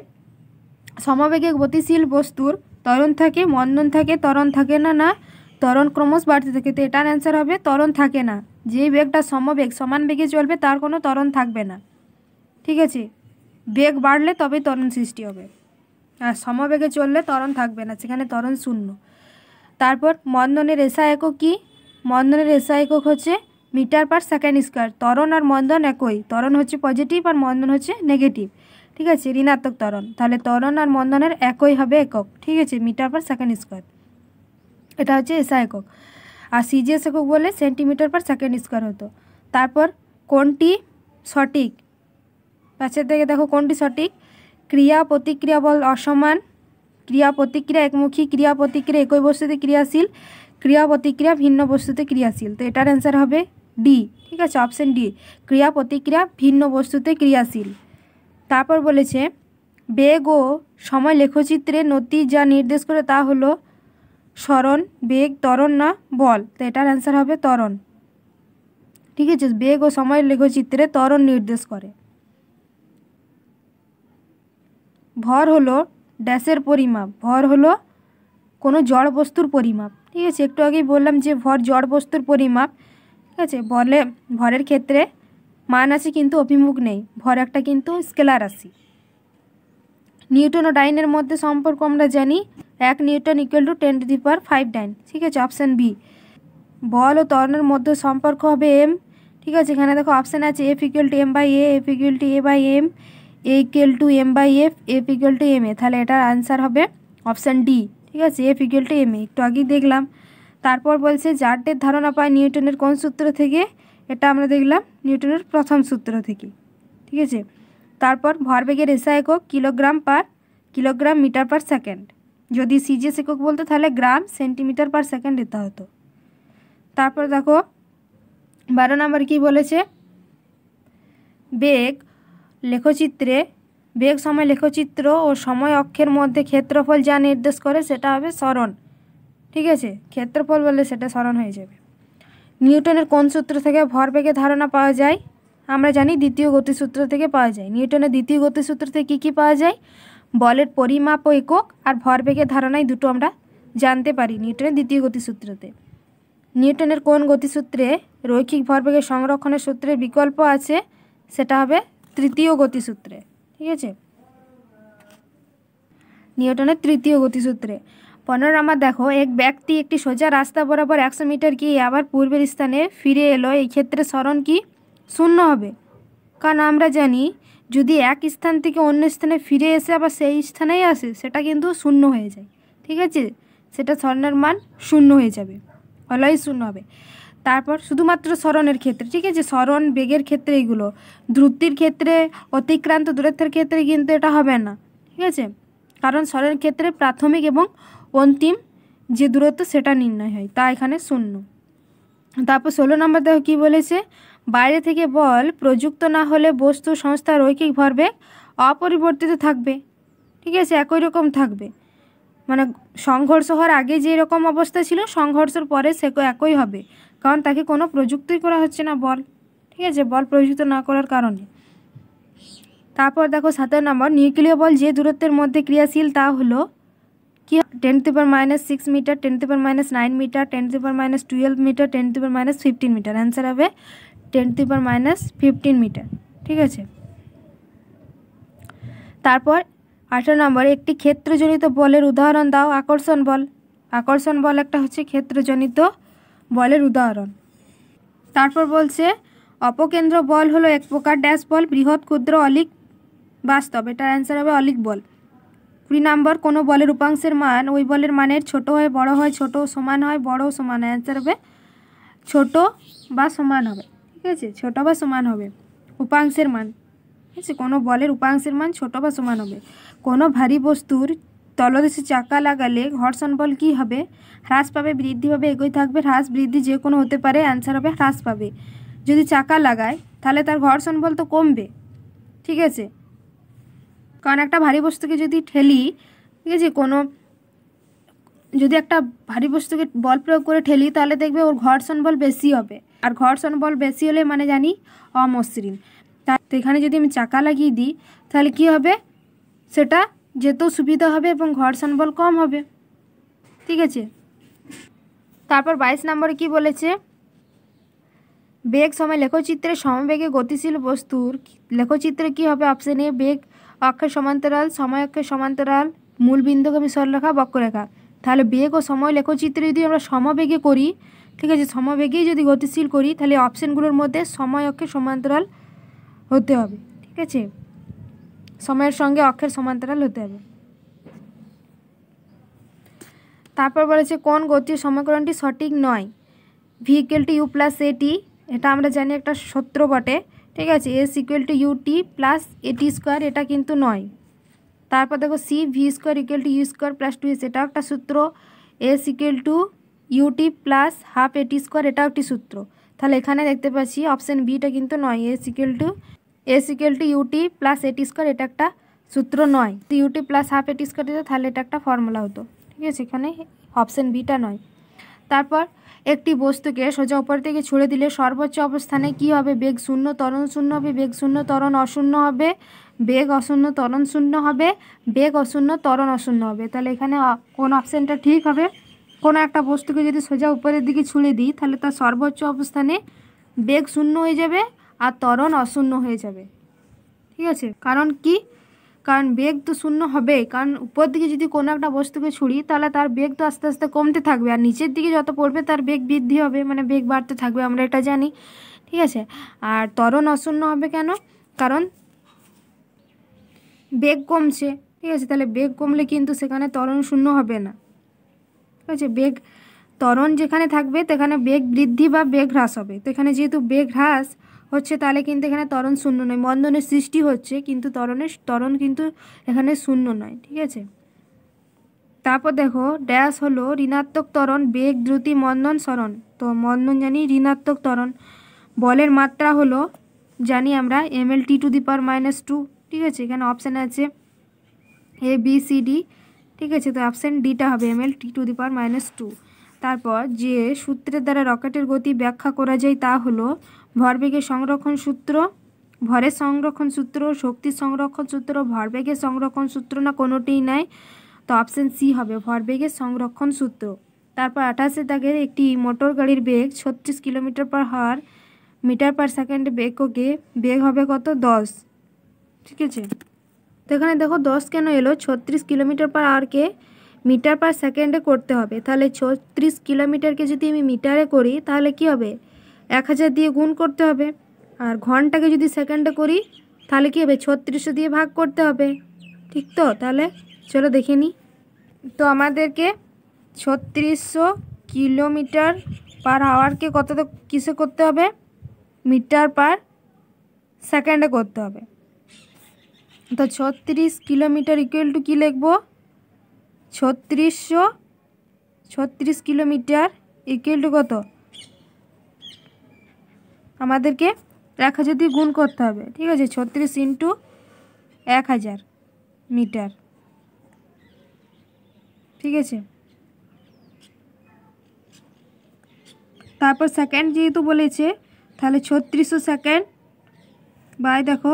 সমবেগে গতিশীল বস্তুর ত্বরণ থাকে, মন্দন থাকে, ত্বরণ থাকে না, না ত্বরণ ক্রমশ বাড়তে থাকে। তো এটার অ্যান্সার হবে ত্বরণ থাকে না। যে বেগটা সমবেগ সমান বেগে চলবে তার কোনো ত্বরণ থাকবে না, ঠিক আছে। বেগ বাড়লে তবেই ত্বরণ সৃষ্টি হবে, আর সমবেগে চললে ত্বরণ থাকবে না, সেখানে ত্বরণ শূন্য। তারপর মন্দনের এসআই একক কী? মন্দনের এসআই একক হচ্ছে মিটার পার সেকেন্ড স্কোয়ার। ত্বরণ আর মন্দন একই, ত্বরণ হচ্ছে পজিটিভ আর মন্দন হচ্ছে নেগেটিভ, ঠিক আছে, ঋণাত্মক ত্বরণ। তাহলে ত্বরণ আর মন্দনের একই হবে একক, ঠিক আছে, মিটার পার সেকেন্ড স্কোয়ার। এটা হচ্ছে এসআই একক। আর সিজিএস একক বলে সেন্টিমিটার পার সেকেন্ড স্কোয়ার হতো। তারপর কোনটি সঠিক? পাশের থেকে দেখো কোনটি সঠিক। ক্রিয়া প্রতিক্রিয়া বল অসমান, ক্রিয়া প্রতিক্রিয়া একমুখী, ক্রিয়া প্রতিক্রিয়া একই বস্তুতে ক্রিয়াশীল, ক্রিয়া প্রতিক্রিয়া ভিন্ন বস্তুতে ক্রিয়াশীল। তো এটার অ্যান্সার হবে ডি, ঠিক আছে, অপশন ডি, ক্রিয়া প্রতিক্রিয়া ভিন্ন বস্তুতে ক্রিয়াশীল। তারপর বলেছে বেগ ও সময় লেখচিত্রে নতি যা নির্দেশ করে তা হলো সরণ, বেগ, ত্বরণ না বল। তো এটার অ্যান্সার হবে ত্বরণ, ঠিক আছে, বেগ ও সময় লেখচিত্রে ত্বরণ নির্দেশ করে। ভর হলো ড্যাশের পরিমাপ, ভর হলো কোনো জড় বস্তুর পরিমাপ, ঠিক আছে। একটু আগেই বললাম যে ভর জড় বস্তুর পরিমাপ, ঠিক আছে। ভরের ক্ষেত্রে মান আছে কিন্তু অভিমুখ নেই, ভর একটা কিন্তু স্কেলার রাশি। নিউটন ও ডাইনের মধ্যে সম্পর্ক আমরা জানি 1 নিউটন ইকুয়াল টু 10⁵ ডাইন, ঠিক আছে, অপশান বি। বল ও ত্বরণের মধ্যে সম্পর্ক হবে এম, ঠিক আছে। এখানে দেখো অপশান আছে F equal to M by A, F equal to A by M, A equal to M by F, F equal to M A. তাহলে এটার আনসার হবে অপশান ডি, ঠিক আছে, F equal to M A, একটু আগেই দেখলাম। তারপর বলছে জারটের ধারণা পায় নিউটনের কোন সূত্র থেকে? এটা আমরা দেখলাম নিউটনের প্রথম সূত্র থেকে, ঠিক আছে। তারপর ভরবেগের এসআই একক কিলোগ্রাম মিটার পার সেকেন্ড। যদি সিজিএস একক বলতো তাহলে গ্রাম সেন্টিমিটার পার সেকেন্ড দিতে হতো। তারপর দেখো 12 নম্বর কি বলেছে, বেগ সময় লেখচিত্র ও সময় অক্ষের মধ্যে ক্ষেত্রফল যা নির্দেশ করে সেটা হবে সরণ, ঠিক আছে, ক্ষেত্রফল বললে সেটা সরণ হয়ে যাবে। নিউটনের কোন সূত্র থেকে ভরবেগের ধারণা পাওয়া যায়? আমরা জানি দ্বিতীয় গতিসূত্র থেকে পাওয়া যায়। নিউটনের দ্বিতীয় গতিসূত্র থেকে কী পাওয়া যায়? বলের পরিমাপ ও একক আর ভরবেগের ধারণায় দুটো আমরা জানতে পারি নিউটনের দ্বিতীয় গতিসূত্রতে। নিউটনের কোন গতিসূত্রে রৈখিক ভরবেগের সংরক্ষণের সূত্রের বিকল্প আছে? সেটা হবে তৃতীয় গতিসূত্রে, ঠিক আছে, নিউটনের তৃতীয় গতিসূত্রে। 15 নম্বর দেখো এক ব্যক্তি একটি সোজা রাস্তা বরাবর 100 মিটার গিয়ে আবার পূর্বের স্থানে ফিরে এলো, এই ক্ষেত্রে সরণ কি শূন্য হবে? কারণ আমরা জানি যদি এক স্থান থেকে অন্য স্থানে ফিরে এসে আবার সেই স্থানেই আসে সেটা কিন্তু শূন্য হয়ে যায়, ঠিক আছে, সেটা সরণের মান শূন্য হয়ে যাবে, অলওয়েজ শূন্য হবে। তারপর শুধুমাত্র সরণের ক্ষেত্রে, ঠিক আছে, সরণ বেগের ক্ষেত্রে এইগুলো, দ্রুতির ক্ষেত্রে অতিক্রান্ত দূরত্বের ক্ষেত্রে কিন্তু এটা হবে না, ঠিক আছে, কারণ সরণের ক্ষেত্রে প্রাথমিক এবং অন্তিম যে দূরত্ব সেটা নির্ণয় হয়, তা এখানে শূন্য। তারপর 16 নম্বর দেখো কী বলেছে, বাইরে থেকে বল প্রযুক্ত না হলে বস্তু সংস্থার রৈখিক ভরবেগ অপরিবর্তিত থাকবে, ঠিক আছে, একই রকম থাকবে, মানে সংঘর্ষ হওয়ার আগে যে রকম অবস্থা ছিল সংঘর্ষের পরে সে একই হবে, কারণ তাকে কোনো প্রযুক্তই করা হচ্ছে না বল, ঠিক আছে, বল প্রযুক্ত না করার কারণে। তারপর দেখো 17 নম্বর নিউক্লিয় বল যে দূরত্বের মধ্যে ক্রিয়াশীল তা হলো কি? 10⁻⁶ metre, 10⁻⁹ metre, 10⁻12 metre, 10⁻15 metre. Answer হবে 10⁻15 মিটার, ঠিক আছে। তারপর 18 নম্বর একটি ক্ষেত্রজনিত বলের উদাহরণ দাও। আকর্ষণ বল একটা হচ্ছে ক্ষেত্রজনিত বলের উদাহরণ। তারপর বলছে অপকেন্দ্র বল হলো এক প্রকার ড্যাশ বল, বৃহৎ, ক্ষুদ্র, অলিক, বাস্তব। এটার অ্যান্সার হবে অলিক বল। 20 নম্বর কোনো বলের উপাংশের মান ওই বলের মানের ছোট হয়, বড় হয়, ছোট সমান হয়, বড় সমান হয়। অ্যান্সার হবে ছোট বা সমান হবে, ঠিক আছে, ছোট বা সমান হবে উপাংশের মান, ঠিক আছে, কোনো বলের উপাংশের মান ছোট বা সমান হবে। কোনো ভারী বস্তুর তলদেশে চাকা লাগালে ঘর্ষণ বল কী হবে? হ্রাস পাবে, বৃদ্ধি পাবে, একই থাকবে, হ্রাস বৃদ্ধি যে কোনো হতে পারে। অ্যান্সার হবে হ্রাস পাবে। যদি চাকা লাগায় তাহলে তার ঘর্ষণ বল তো কমবে, ঠিক আছে, কারণ একটা ভারী বস্তুকে যদি ঠেলি, ঠিক আছে, যদি একটা ভারী বস্তুকে বল প্রয়োগ করে ঠেলি তাহলে দেখবে ওর ঘর্ষণ বল বেশি হবে, আর ঘর্ষণ বল বেশি হলে মানে জানি অমসৃণ। তো এখানে যদি আমি চাকা লাগিয়ে দিই তাহলে কি হবে, সেটা যেতেও সুবিধা হবে এবং ঘর্ষণ বল কম হবে। ঠিক আছে, তারপর 22 নম্বরে কি বলেছে, বেগ সময় লেখচিত্রে সমবেগে গতিশীল বস্তুর লেখচিত্রে কি হবে, অপশন এ বেগ অক্ষের সমান্তরাল, সময় অক্ষের সমান্তরাল, মূল বিন্দুগামী সরলরেখা, বক্ররেখা। তাহলে বেগ ও সময় লেখচিত্রে যদি আমরা সমবেগে করি, ঠিক আছে, সমবেগেই যদি গতিশীল করি তাহলে অপশানগুলোর মধ্যে সময় অক্ষের সমান্তরাল হতে হবে। ঠিক আছে, সময়ের সঙ্গে অক্ষের সমান্তরাল হতে হবে। তারপর বলেছে কোন গতীয় সমীকরণটি সঠিক নয়, V equal to U plus A T, এটা আমরা জানি একটা সূত্র বটে। ঠিক আছে, S equal to U T plus A T square, এটা কিন্তু নয়। তারপর দেখো C V square equal to U square plus 2s, এটাও একটা সূত্র। S equal to U T plus half A T square, এটাও একটি সূত্র। তাহলে এখানে দেখতে পাচ্ছি অপশান বিটা কিন্তু নয়, S equal to U T plus A T square, এটা একটা সূত্র নয়। তো U T plus half A T square দিত তাহলে এটা একটা ফর্মুলা হতো। ঠিক আছে, এখানে অপশান বিটা নয়। তারপর একটি বস্তুকে সোজা উপর থেকে ছুড়ে দিলে সর্বোচ্চ অবস্থানে কি হবে, বেগ শূন্য ত্বরণ শূন্য হবে, বেগ শূন্য ত্বরণ অশূন্য হবে, বেগ অশূন্য ত্বরণ শূন্য হবে, বেগ অশূন্য ত্বরণ অশূন্য হবে। তাহলে এখানে কোন অপশানটা ঠিক হবে, কোনো একটা বস্তুকে যদি সোজা উপরের দিকে ছুড়ে দিই তাহলে তার সর্বোচ্চ অবস্থানে বেগ শূন্য হয়ে যাবে আর ত্বরণ অশূন্য হয়ে যাবে। ঠিক আছে, কারণ কি, কারণ বেগ তো শূন্য হবে, কারণ উপর দিকে যদি কোনো একটা বস্তুকে ছুড়ি তাহলে তার বেগ তো আস্তে আস্তে কমতে থাকবে, আর নিচের দিকে যত পড়বে তার বেগ বৃদ্ধি হবে, মানে বেগ বাড়তে থাকবে, আমরা এটা জানি। ঠিক আছে, আর ত্বরণ অশূন্য হবে কেন, কারণ বেগ কমছে। ঠিক আছে, তাহলে বেগ কমলে কিন্তু সেখানে ত্বরণ শূন্য হবে না। ঠিক আছে, বেগ ত্বরণ যেখানে থাকবে সেখানে বেগ বৃদ্ধি বা বেগ হ্রাস হবে। তো এখানে যেহেতু বেগ হ্রাস হচ্ছে তাহলে কিন্তু এখানে ত্বরণ শূন্য নয়, মন্দনের সৃষ্টি হচ্ছে কিন্তু ত্বরণ কিন্তু এখানে শূন্য নয়। ঠিক আছে, তারপর দেখো ড্যাশ হলো ঋণাত্মক ত্বরণ, বেগ দ্রুতি মন্দন সরণ। তো মন্দন জানি ঋণাত্মক ত্বরণ, বলের মাত্রা হলো জানি আমরা mL/2। ঠিক আছে, এখানে অপশান আছে এ বি সি ডি। ঠিক আছে, তো অপশান ডিটা হবে mL/2। তারপর যে সূত্রের দ্বারা রকেটের গতি ব্যাখ্যা করা যায় তা হলো ভরবেগের সংরক্ষণ সূত্র, ভরের সংরক্ষণ সূত্র, শক্তির সংরক্ষণ সূত্র, ভরবেগের সংরক্ষণ সূত্র, না কোনোটিই নাই। তো অপশান সি হবে ভরবেগের সংরক্ষণ সূত্র। তারপর 28 দাগের একটি মোটর গাড়ির বেগ 36 কিলোমিটার/আওয়ার, মিটার পার সেকেন্ডে এককে বেগ হবে কত, 10। ঠিক আছে, তো এখানে দেখো 10 কেন এলো, 36 কিলোমিটার/আওয়ারকে মিটার পার সেকেন্ডে করতে হবে। তাহলে 36 কিলোমিটারকে যদি আমি মিটারে করি তাহলে কি হবে, 1000 দিয়ে গুণ করতে হবে, আর ঘন্টাকে যদি সেকেন্ডে করি তাহলে কি হবে, 3600 দিয়ে ভাগ করতে হবে। ঠিক তো, তাহলে চলো দেখে নিই। তো আমাদেরকে 3600 কিলোমিটার/আওয়ারকে কত কিসে করতে হবে, মিটার পার সেকেন্ডে করতে হবে। তো 36 কিলোমিটার ইকুয়াল টু কী লিখবো, 36 কিলোমিটার ইকুয়াল টু কত, আমাদেরকে 1000 দিয়ে গুণ করতে হবে। ঠিক আছে, 36 ইন্টু 1000 মিটার। ঠিক আছে, তারপর সেকেন্ড যেহেতু বলেছে তাহলে 3600 সেকেন্ড বাই দেখো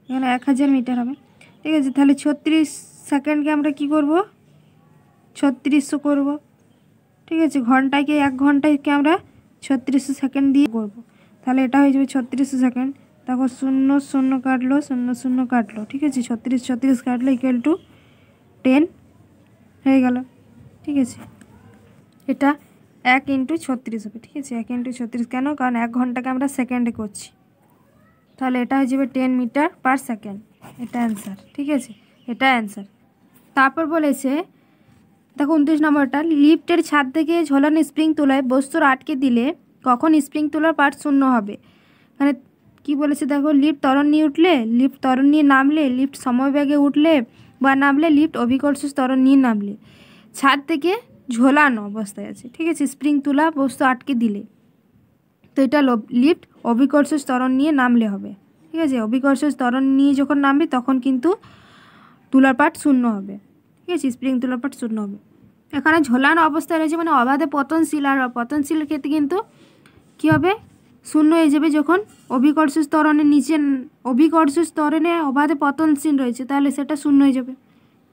এখানে 1000 মিটার হবে। ঠিক আছে, তাহলে 36 সেকেন্ডকে আমরা কি করব, 3600 করব। ঠিক আছে, ঘন্টাকে 1 ঘন্টাকে আমরা 3600 সেকেন্ড দিয়ে করব। তাহলে এটা হয়ে যাবে 3600 সেকেন্ড। তারপর 0 0 কাটলো, 0 0 কাটলো। ঠিক আছে, 36 কাটলো ইকুয়াল টু 10 হয়ে গেল। ঠিক আছে, এটা 1 × 36 হবে। ঠিক আছে, 1 × 36 কেন, কারণ 1 ঘন্টাকে আমরা সেকেন্ডে করছি। তাহলে এটা হয়ে যাবে 10 মিটার পার সেকেন্ড, এটা অ্যান্সার। ঠিক আছে, এটা অ্যান্সার। তারপর বলেছে দেখো 29 নম্বরটা, লিফটের ছাদ থেকে ঝোলানো স্প্রিং তোলায় বস্তুর আটকে দিলে কখন স্প্রিং তোলার পার্ট শূন্য হবে। মানে কি বলেছে দেখো, লিফট ত্বরণ নিয়ে উঠলে, লিফট ত্বরণ নিয়ে নামলে, লিফট সমবেগে উঠলে বা নামলে, লিফট অভিকর্ষ ত্বরণ নিয়ে নামলে, ছাদ থেকে ঝোলানো অবস্থায় আছে। ঠিক আছে, স্প্রিং তোলা বস্তু আটকে দিলে, তো এটা লিফট অভিকর্ষ ত্বরণ নিয়ে নামলে হবে। ঠিক আছে, অভিকর্ষ ত্বরণ নিয়ে যখন নামবে তখন কিন্তু তুলার পাট শূন্য হবে। ঠিক আছে, স্প্রিং তুলার পাট শূন্য হবে। এখানে ঝোলানো অবস্থায় রয়েছে মানে অবাধে পতনশীল, আর পতনশীলের ক্ষেত্রে কিন্তু কী হবে, শূন্য হয়ে যাবে যখন অভিকর্ষ ত্বরণের নিচে অভিকর্ষ ত্বরণে অবাধে পতনশীল রয়েছে, তাহলে সেটা শূন্য হয়ে যাবে।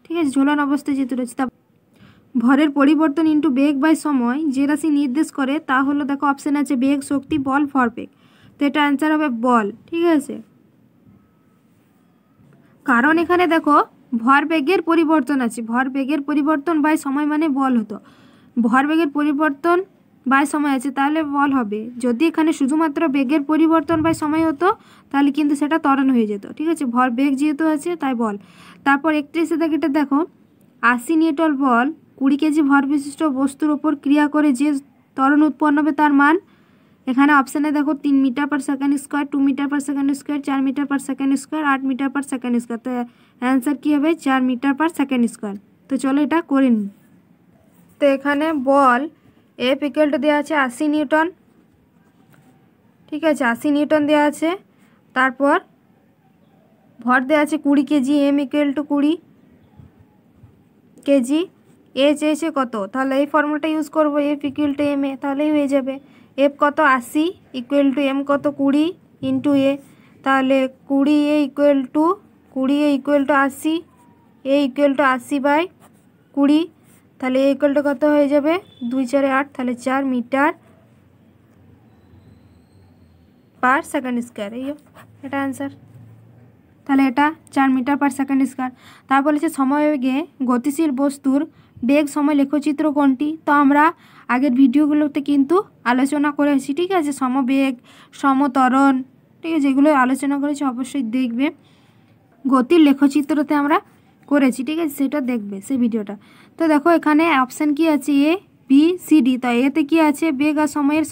ঠিক আছে, ঝোলানো অবস্থায় যেহেতু রয়েছে। তা ভরের পরিবর্তন ইন্টু বেগ বাই সময় যে রাশি নির্দেশ করে তা হলো, দেখো অপশান আছে বেগ, শক্তি, বল, ভরবেগ। তো এটা অ্যান্সার হবে বল। ঠিক আছে, কারণ এখানে দেখো ভরবেগের পরিবর্তন আছে, ভরবেগের পরিবর্তন বাই সময় মানে বল হতো, ভরবেগের পরিবর্তন বাই সময় আছে তাহলে বল হবে। যদি এখানে শুধুমাত্র বেগের পরিবর্তন বাই সময় হতো তাহলে কিন্তু সেটা ত্বরণ হয়ে যেত। ঠিক আছে, ভরবেগ যেহেতু আছে তাই বল। তারপর 31 দাগেটা দেখো 80 নিউটন বল 20 কেজি ভর বিশিষ্ট বস্তুর ওপর ক্রিয়া করে যে ত্বরণ উৎপন্ন হবে তার মান, এখানে অপশানে দেখো 3 metre per second square, 2 metre per second square, 4 metre per second square, 8 metre per second square. তো অ্যান্সার কী হবে 4 মিটার পার সেকেন্ড স্কোয়ার। তো চলো এটা করে নিই। তো এখানে বল এফ ইকুয়াল টু দেওয়া আছে 80 নিউটন। ঠিক আছে, 80 নিউটন দেওয়া আছে। তারপর ভর দেওয়া আছে 20 kg, m equal to 20 kg. A চেয়েছে কত, তাহলে এই ফর্মুলাটা ইউজ করবো, F equal to M a, তাহলেই হয়ে যাবে। এফ কত 80 ইকুয়াল টু এম কত 20 ইন্টু এ, তাহলে 20 a equal to 80, a equal to 80 by 20, তাহলে এ ইকুয়াল টু কত হয়ে যাবে 2 4 8, তাহলে 4 মিটার পার সেকেন্ড স্কোয়ার। এই এটা অ্যান্সার, তাহলে এটা 4 মিটার পার সেকেন্ড স্কোয়ার। তার বলেছে সমবেগে গতিশীল বস্তুর বেগ সময় লেখচিত্র কোনটি। তো আমরা আগের ভিডিওগুলোতে কিন্তু আলোচনা করেছি। ঠিক আছে, সমবেগ, সমত্বরণ, ঠিক আছে, এগুলো আলোচনা করেছি, অবশ্যই দেখবে। গতির লেখচিত্রতে আমরা করেছি। ঠিক আছে, সেটা দেখবে সেই ভিডিওটা। তো দেখো এখানে অপশান কি আছে এ বি সি ডি। তো এতে কি আছে বেগ আর সময়ের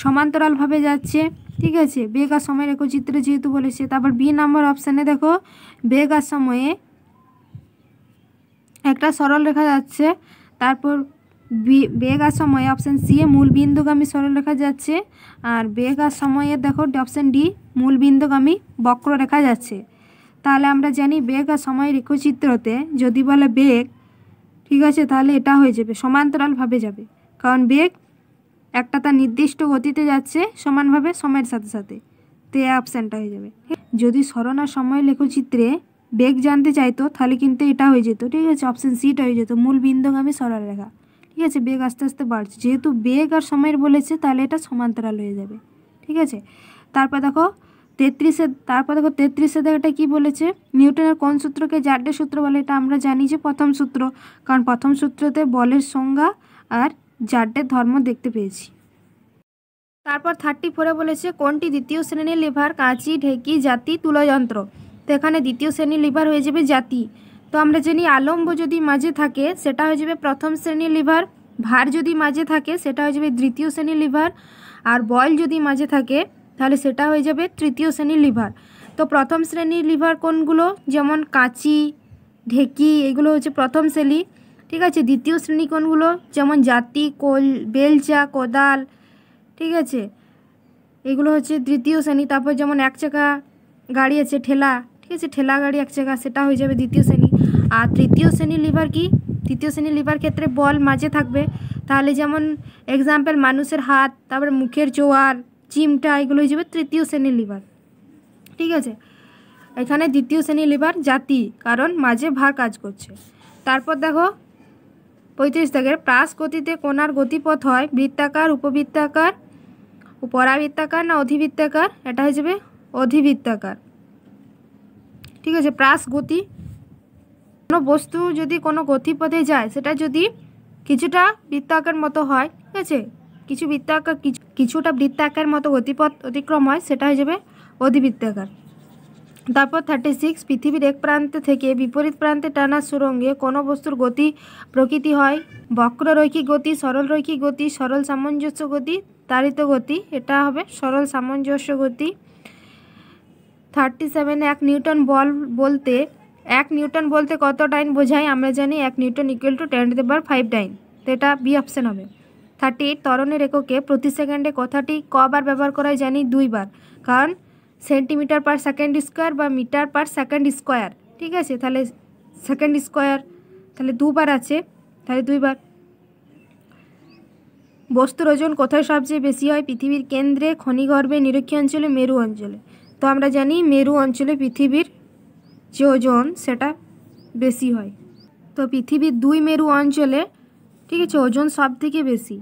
সমান্তরালভাবে যাচ্ছে। ঠিক আছে, বেগ আর সময়ের লেখচিত্রে যেহেতু বলেছে। তারপর বি নাম্বার অপশানে দেখো বেগ আর সময়ে একটা সরল রেখা যাচ্ছে। তারপর বেগ আর সময়ে অপশান সি এ মূল বিন্দুগামী সরল রেখা যাচ্ছে। আর বেগ আর সময়ে দেখো অপশান ডি মূল বিন্দুগামী বক্ররেখা যাচ্ছে। তাহলে আমরা জানি বেগ আর সময় লেখচিত্রতে যদি বলে বেগ, ঠিক আছে, তাহলে এটা হয়ে যাবে সমান্তরালভাবে যাবে, কারণ বেগ একটা তার নির্দিষ্ট গতিতে যাচ্ছে সমানভাবে সময়ের সাথে সাথে। তো এই অপশানটা হয়ে যাবে। যদি সরণ আর সময় লেখচিত্রে বেগ জানতে চাইতো তাহলে কিন্তু এটা হয়ে যেত। ঠিক আছে, অপশান সিটা হয়ে যেত মূল বিন্দুগামী সরল রেখা। ঠিক আছে, বেগ আস্তে আস্তে বাড়ছে, যেহেতু বেগ আর সময়ের বলেছে তাহলে এটা সমান্তরাল হয়ে যাবে। ঠিক আছে, তারপর দেখো 33 এটা কী বলেছে, নিউটনের কোন সূত্রকে জারডের সূত্র বলে। এটা আমরা জানি যে প্রথম সূত্র, কারণ প্রথম সূত্রতে বলের সংজ্ঞা আর জারডের ধর্ম দেখতে পেয়েছি। তারপর 34 বলেছে কোনটি দ্বিতীয় শ্রেণীর লিভার, কাঁচি, ঢেকি, জাতি, তুলোযন্ত্র। তো এখানে দ্বিতীয় শ্রেণীর লিভার হয়ে যাবে জাতি। তো আমরা জানি আলম্ব যদি মাঝে থাকে সেটা হয়ে যাবে প্রথম শ্রেণীর লিভার, ভার যদি মাঝে থাকে সেটা হয়ে যাবে দ্বিতীয় শ্রেণীর লিভার, আর বল যদি মাঝে থাকে তাহলে সেটা হয়ে যাবে তৃতীয় শ্রেণীর লিভার। তো প্রথম শ্রেণীর লিভার কোনগুলো, যেমন কাঁচি, ঢেকি, এগুলো হচ্ছে প্রথম শ্রেণী। ঠিক আছে, দ্বিতীয় শ্রেণী কোনগুলো, যেমন জাতি, বেলচা, কোদাল, ঠিক আছে, এগুলো হচ্ছে তৃতীয় শ্রেণী। তারপর যেমন এক চাকা গাড়ি আছে ঠেলা, ঠিক আছে, ঠেলা গাড়ি এক চাকা, সেটা হয়ে যাবে দ্বিতীয় শ্রেণী। আর তৃতীয় শ্রেণীর লিভার কি, তৃতীয় শ্রেণীর লিভার ক্ষেত্রে বল মাঝে থাকবে, তাহলে যেমন এক্সাম্পল মানুষের হাত, তারপরে মুখের চোয়াল, চিমটা, এগুলো হয়ে যাবে তৃতীয় শ্রেণীর লিভার। ঠিক আছে, এখানে দ্বিতীয় শ্রেণীর লিভার জাতি, কারণ মাঝে ভার কাজ করছে। তারপর দেখো 35 থেকে প্রাস গতিতে কোণার গতিপথ হয় বৃত্তাকার, উপবৃত্তাকার, পরাবৃত্তাকার না অধিবৃত্তাকার। এটা হয়ে যাবে অধিবৃত্তাকার। ঠিক আছে, প্রাস গতি, কোনো বস্তু যদি কোনো গতিপথে যায় সেটা যদি কিছুটা বৃত্তাকার মতো হয়, ঠিক আছে, কিছুটা বৃত্তাকার মতো গতিপথ অতিক্রম হয়, সেটা হয়ে যাবে অধিবৃত্তাকার। তারপর 36 পৃথিবীর এক প্রান্ত থেকে বিপরীত প্রান্তে টানা সুরঙ্গে কোনো বস্তুর গতি প্রকৃতি হয় বক্ররৈখিক গতি, সরল রৈখিক গতি, সরল সামঞ্জস্য গতি, তাড়িত গতি। এটা হবে সরল সামঞ্জস্য গতি। 37 1 নিউটন বলতে কত ডাইন বোঝায়। আমরা জানি 1 নিউটন ইকুয়াল টু 10⁵ ডাইন। তো এটা বি অপশান হবে। 38 ত্বরণের এককে প্রতি সেকেন্ডে কথাটি কবার ব্যবহার করা হয়, জানি 2 বার, কারণ সেন্টিমিটার পার সেকেন্ড স্কোয়ার বা মিটার পার সেকেন্ড স্কোয়ার। ঠিক আছে, তাহলে সেকেন্ড স্কোয়ার, তাহলে 2 বার আছে, তাহলে 2 বার। বস্তুর ওজন কোথায় সবচেয়ে বেশি হয়? পৃথিবীর কেন্দ্রে, খনিগর্ভে, নিরক্ষীয় অঞ্চলে, মেরু অঞ্চলে। তো আমরা জানি মেরু অঞ্চলে পৃথিবীর যে ওজন সেটা বেশি হয়। তো পৃথিবীর 2 মেরু অঞ্চলে, ঠিক আছে, ওজন সব থেকে বেশি,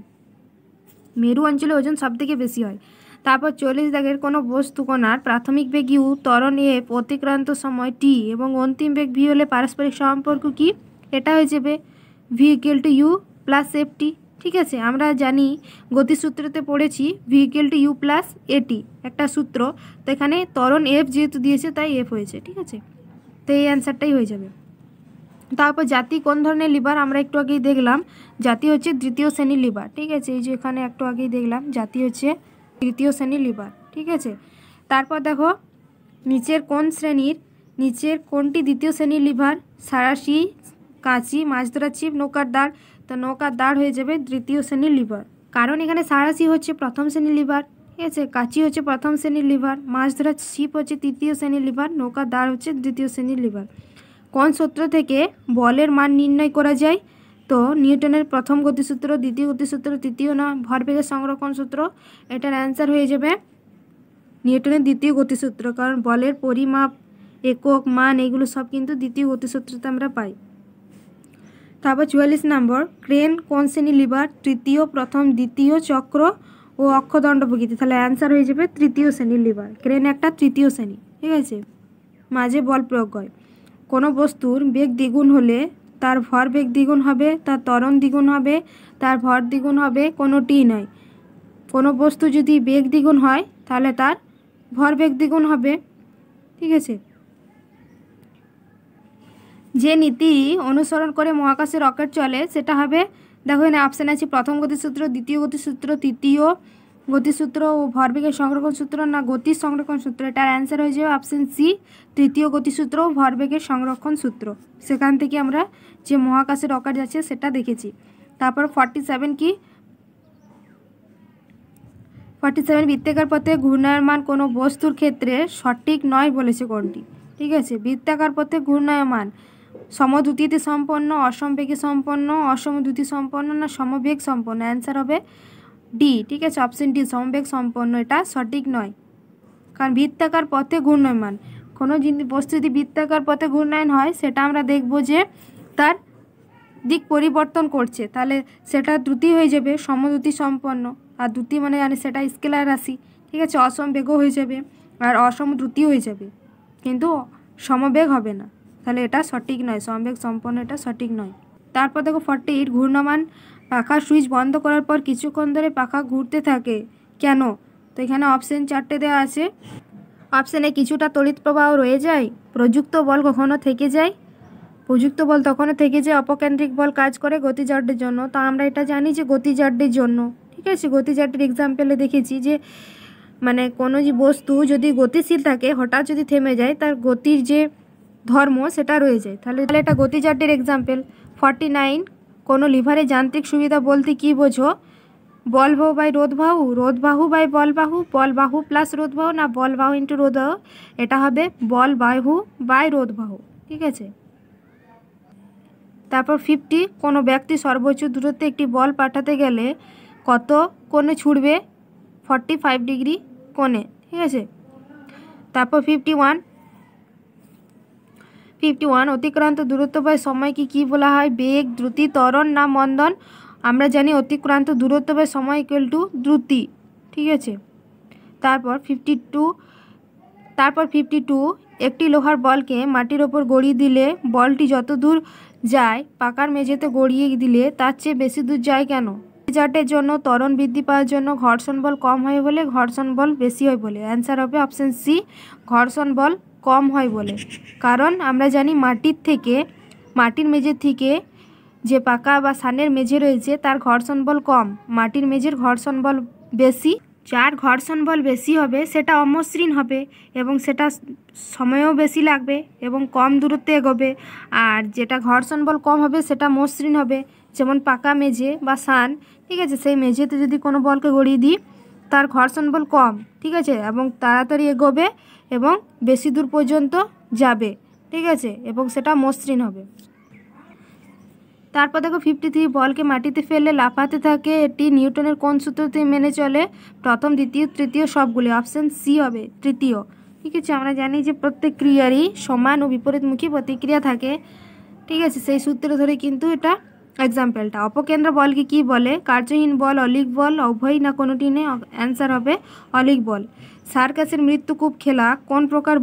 মেরু অঞ্চলে ওজন সব থেকে বেশি হয়। তারপর 40 দাগের কোনো বস্তু কণার প্রাথমিক বেগ ইউ, ত্বরণ এফ, অতিক্রান্ত সময় টি এবং অন্তিম বেগ ভি হলে পারস্পরিক সম্পর্ক কি? এটা হয়ে যাবে V equal to U plus F T. ঠিক আছে, আমরা জানি গতিসূত্রতে পড়েছি V equal to U plus A T একটা সূত্র। তো এখানে ত্বরণ এফ যেহেতু দিয়েছে তাই এফ হয়েছে। ঠিক আছে, তো এই অ্যান্সারটাই হয়ে যাবে। তারপর জাতি কোন ধরনের লিভার? আমরা একটু আগেই দেখলাম জাতি হচ্ছে তৃতীয় শ্রেণীর লিভার। ঠিক আছে, এই যে এখানে একটু আগেই দেখলাম জাতি হচ্ছে তৃতীয় শ্রেণীর লিভার। ঠিক আছে, তারপর দেখো নিচের কোনটি দ্বিতীয় শ্রেণীর লিভার? সাঁড়াশি, কাঁচি, মাছ ধরার ছিপ, নৌকার দাঁড়। তো নৌকার দাঁড় হয়ে যাবে তৃতীয় শ্রেণীর লিভার, কারণ এখানে সাঁড়াশি হচ্ছে প্রথম শ্রেণীর লিভার। ঠিক আছে, কাঁচি হচ্ছে প্রথম শ্রেণীর লিভার, মাছ ধরার ছিপ হচ্ছে তৃতীয় শ্রেণীর লিভার, নৌকার দাঁড় হচ্ছে দ্বিতীয় শ্রেণীর লিভার। কোন সূত্র থেকে বলের মান নির্ণয় করা যায়? তো নিউটনের প্রথম গতিসূত্র, দ্বিতীয় গতিসূত্র, তৃতীয় না ভরবেগের সংরক্ষণ সূত্র। এটার অ্যান্সার হয়ে যাবে নিউটনের দ্বিতীয় গতিসূত্র, কারণ বলের পরিমাপ, একক, মান এগুলো সব কিন্তু দ্বিতীয় গতিসূত্রতে আমরা পাই। তারপর 44 নম্বর, ক্রেন কোন শ্রেণীর লিভার? তৃতীয়, প্রথম, দ্বিতীয়, চক্র ও অক্ষদণ্ড প্রকৃতি। তাহলে অ্যান্সার হয়ে যাবে তৃতীয় শ্রেণীর লিভার। ক্রেন একটা তৃতীয় শ্রেণী। ঠিক আছে, মাঝে বল প্রয়োগ হয়। কোনো বস্তুর বেগ দ্বিগুণ হলে তার ভর বেগ দ্বিগুণ হবে, তার ত্বরণ দ্বিগুণ হবে, তার ভর দ্বিগুণ হবে, কোনোটিই নয়। কোনো বস্তু যদি বেগ দ্বিগুণ হয় তাহলে তার ভর বেগ দ্বিগুণ হবে। ঠিক আছে, যে নীতি অনুসরণ করে মহাকাশে রকেট চলে সেটা হবে, দেখো এখানে অপশান আছে প্রথম গতিসূত্র, দ্বিতীয় গতিসূত্র, তৃতীয় গতিসূত্র ও ভরবেগের সংরক্ষণ সূত্র না গতির সংরক্ষণ সূত্র। এটার অ্যান্সার হয়ে যাবে অপশান সি, তৃতীয় গতিসূত্র ও ভরবেগের সংরক্ষণ সূত্র। সেখান থেকে আমরা যে মহাকাশে রকেট যাচ্ছে সেটা দেখেছি। তারপর 47 কি? 47 বৃত্তাকার পথে ঘূর্ণায়মান কোনো বস্তুর ক্ষেত্রে সঠিক নয় বলেছে কোনটি? ঠিক আছে, বৃত্তাকার পথে ঘূর্ণায়মান সমদ্রুতিতে সম্পন্ন, অসমবেগে সম্পন্ন, অসমদ্রুতি সম্পন্ন না সমবেগ সম্পন্ন? অ্যান্সার হবে ডি। ঠিক আছে, অপশন ডি সমবেগ সম্পন্ন, এটা সঠিক নয়। কারণ বৃত্তাকার পথে ঘূর্ণায়মান কোনো বস্তু যদি বৃত্তাকার পথে ঘূর্ণায়ন হয় সেটা আমরা দেখব যে তার দিক পরিবর্তন করছে, তাহলে সেটা দ্রুতি হয়ে যাবে সমদ্রুতি সম্পন্ন। আর দ্রুতি মানে জানি সেটা স্কেলার রাশি। ঠিক আছে, অসমবেগও হয়ে যাবে আর অসমদ্রুতি হয়ে যাবে, কিন্তু সমবেগ হবে না। তাহলে এটা সঠিক নয়, সমবেগ সম্পন্ন এটা সঠিক নয়। তারপর দেখো 48 ঘূর্ণমান পাখার সুইচ বন্ধ করার পর কিছুক্ষণ ধরে পাখা ঘুরতে থাকে কেন? তো এখানে অপশান 4টে দেওয়া আছে। অপশানে কিছুটা তড়িৎ প্রবাহ রয়ে যায়, প্রযুক্ত বল কখনো থেকে যায়, প্রযুক্ত বল তখনও থেকে যায়, অপকেন্দ্রিক বল কাজ করে গতিজাড্যের জন্য। তো আমরা এটা জানি যে গতিজাড্যের জন্য। ঠিক আছে, গতিজাড্যের এক্সাম্পলে দেখেছি যে মানে কোনো যে বস্তু যদি গতিশীল থাকে হঠাৎ যদি থেমে যায় তার গতির যে ধর্ম সেটা রয়ে যায়, তাহলে এটা গতিজাড্যের এক্সাম্পল। 49 কোনো লিভারের যান্ত্রিক সুবিধা বলতে কি বোঝো? বলবাহু বাই রোধবাহু, রোধবাহু বাই বলবাহু, বলবাহু প্লাস রোধবাহু না বলবাহু ইন্টু রোধবাহু? এটা হবে বলবাহু বাই রোধবাহু। ঠিক আছে, তারপর 50 কোনো ব্যক্তি সর্বোচ্চ দূরত্বে একটি বল পাঠাতে গেলে কত কোণে ছুটবে? 45 ডিগ্রি কোণে। ঠিক আছে, তারপর 51 অতিক্রান্ত দূরত্ব বা সময়কে কি বলা হয়? বেগ, দ্রুতি, ত্বরণ না মন্দন? আমরা জানি অতিক্রান্ত দূরত্ব বা সময় ইকুয়াল টু দ্রুতি। ঠিক আছে, তারপর 52 একটি লোহার বলকে মাটির ওপর গড়িয়ে দিলে বলটি যত দূর যায় পাকার মেঝেতে গড়িয়ে দিলে তার চেয়ে বেশি দূর যায় কেন? জাটের জন্য, ত্বরণ বৃদ্ধি পাওয়ার জন্য, ঘর্ষণ বল কম হয় বলে, ঘর্ষণ বল বেশি হয় বলে। অ্যান্সার হবে অপশান সি, ঘর্ষণ বল কম হয় বলে। কারণ আমরা জানি মাটির মেঝের থেকে যে পাকা বা সানের মেঝে রয়েছে তার ঘর্ষণ বল কম, মাটির মেঝের ঘর্ষণ বল বেশি। যার ঘর্ষণ বল বেশি হবে সেটা অমসৃণ হবে এবং সেটা সময়ও বেশি লাগবে এবং কম দূরত্বে এগোবে। আর যেটা ঘর্ষণ বল কম হবে সেটা মসৃণ হবে, যেমন পাকা মেঝে বা সান। ঠিক আছে, সেই মেঝেতে যদি কোনো বলকে গড়িয়ে দিই তার ঘর্ষণ বল কম, ঠিক আছে, এবং তাড়াতাড়ি এগোবে এবং বেশি দূর পর্যন্ত যাবে। ঠিক আছে, এবং সেটা মসৃণ হবে। তারপর দেখো 53, বলকে মাটিতে ফেললে লাফাতে থাকে, এটি নিউটনের কোন সূত্রটি মেনে চলে? প্রথম, দ্বিতীয়, তৃতীয় সবগুলি। অপশান সি হবে তৃতীয়। ঠিক আছে, আমরা জানি যে প্রত্যেক ক্রিয়ারই সমান ও বিপরীতমুখী প্রতিক্রিয়া থাকে। ঠিক আছে, সেই সূত্র ধরে কিন্তু এটা এক্সাম্পলটা। অপকেন্দ্র বলকে কি বলে? কার্যহীন বল, অলিক বল, উভয় না কোনোটি নেই। অ্যান্সার হবে অলিক বল। সার্কাসের মৃত্যুকূপ খেলা কোন প্রকার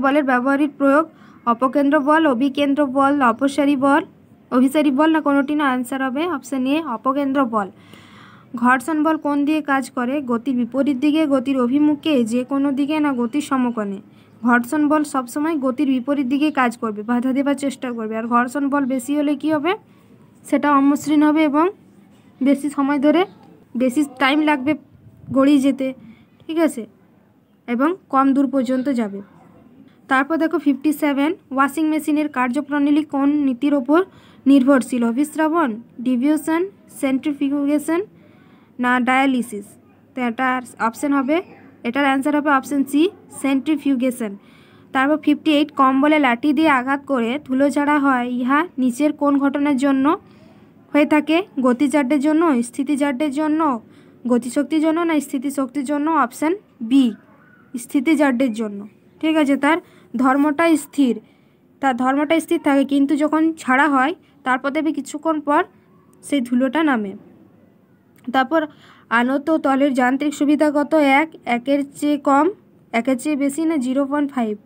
বলের ব্যবহারিক প্রয়োগ? অপকেন্দ্র বল, অভিকেন্দ্র বল, অভিসারী বল না কোনোটি না? আনসার হবে অপশান এ অপকেন্দ্র বল। ঘর্ষণ বল কোন দিকে কাজ করে? গতির বিপরীত দিকে, গতির অভিমুখে, যে কোনো দিকে না গতির সমকোণে? ঘর্ষণ বল সবসময় গতির বিপরীত দিকে কাজ করবে, বাধা দেওয়ার চেষ্টা করবে। আর ঘর্ষণ বল বেশি হলে কি হবে? সেটা অমসৃণ হবে এবং বেশি সময় ধরে, বেশি টাইম লাগবে গড়িয়ে যেতে। ঠিক আছে, এবং কম দূর পর্যন্ত যাবে। তারপর দেখো 57, ওয়াশিং মেশিনের কার্যপ্রণালী কোন নীতির ওপর নির্ভরশীল? অভিস্রাবণ, ডিভিউশন, সেন্ট্রিফিউগেশন না ডায়ালিসিস? তো এটার অপশান হবে, এটার অ্যান্সার হবে অপশান সি সেন্ট্রিফিউগেশন। তারপর 58, কম্বলে লাঠি দিয়ে আঘাত করে ধুলো ঝাড়া হয়, ইহা নিচের কোন ঘটনার জন্য হয়ে থাকে? গতিজাড্যের জন্য, স্থিতিজাড্যের জন্য, গতিশক্তির জন্য না স্থিতিশক্তির জন্য? অপশান বি স্থিতিজাড্যের জন্য। ঠিক আছে, তার ধর্মটা স্থির থাকে, কিন্তু যখন ছাড়া হয় তারপর দেখবে কিছুক্ষণ পর সেই ধুলোটা নামে। তারপর আনত তলের যান্ত্রিক সুবিধা কত? 1, 1-এর চেয়ে কম, 1-এর চেয়ে বেশি না 0.5?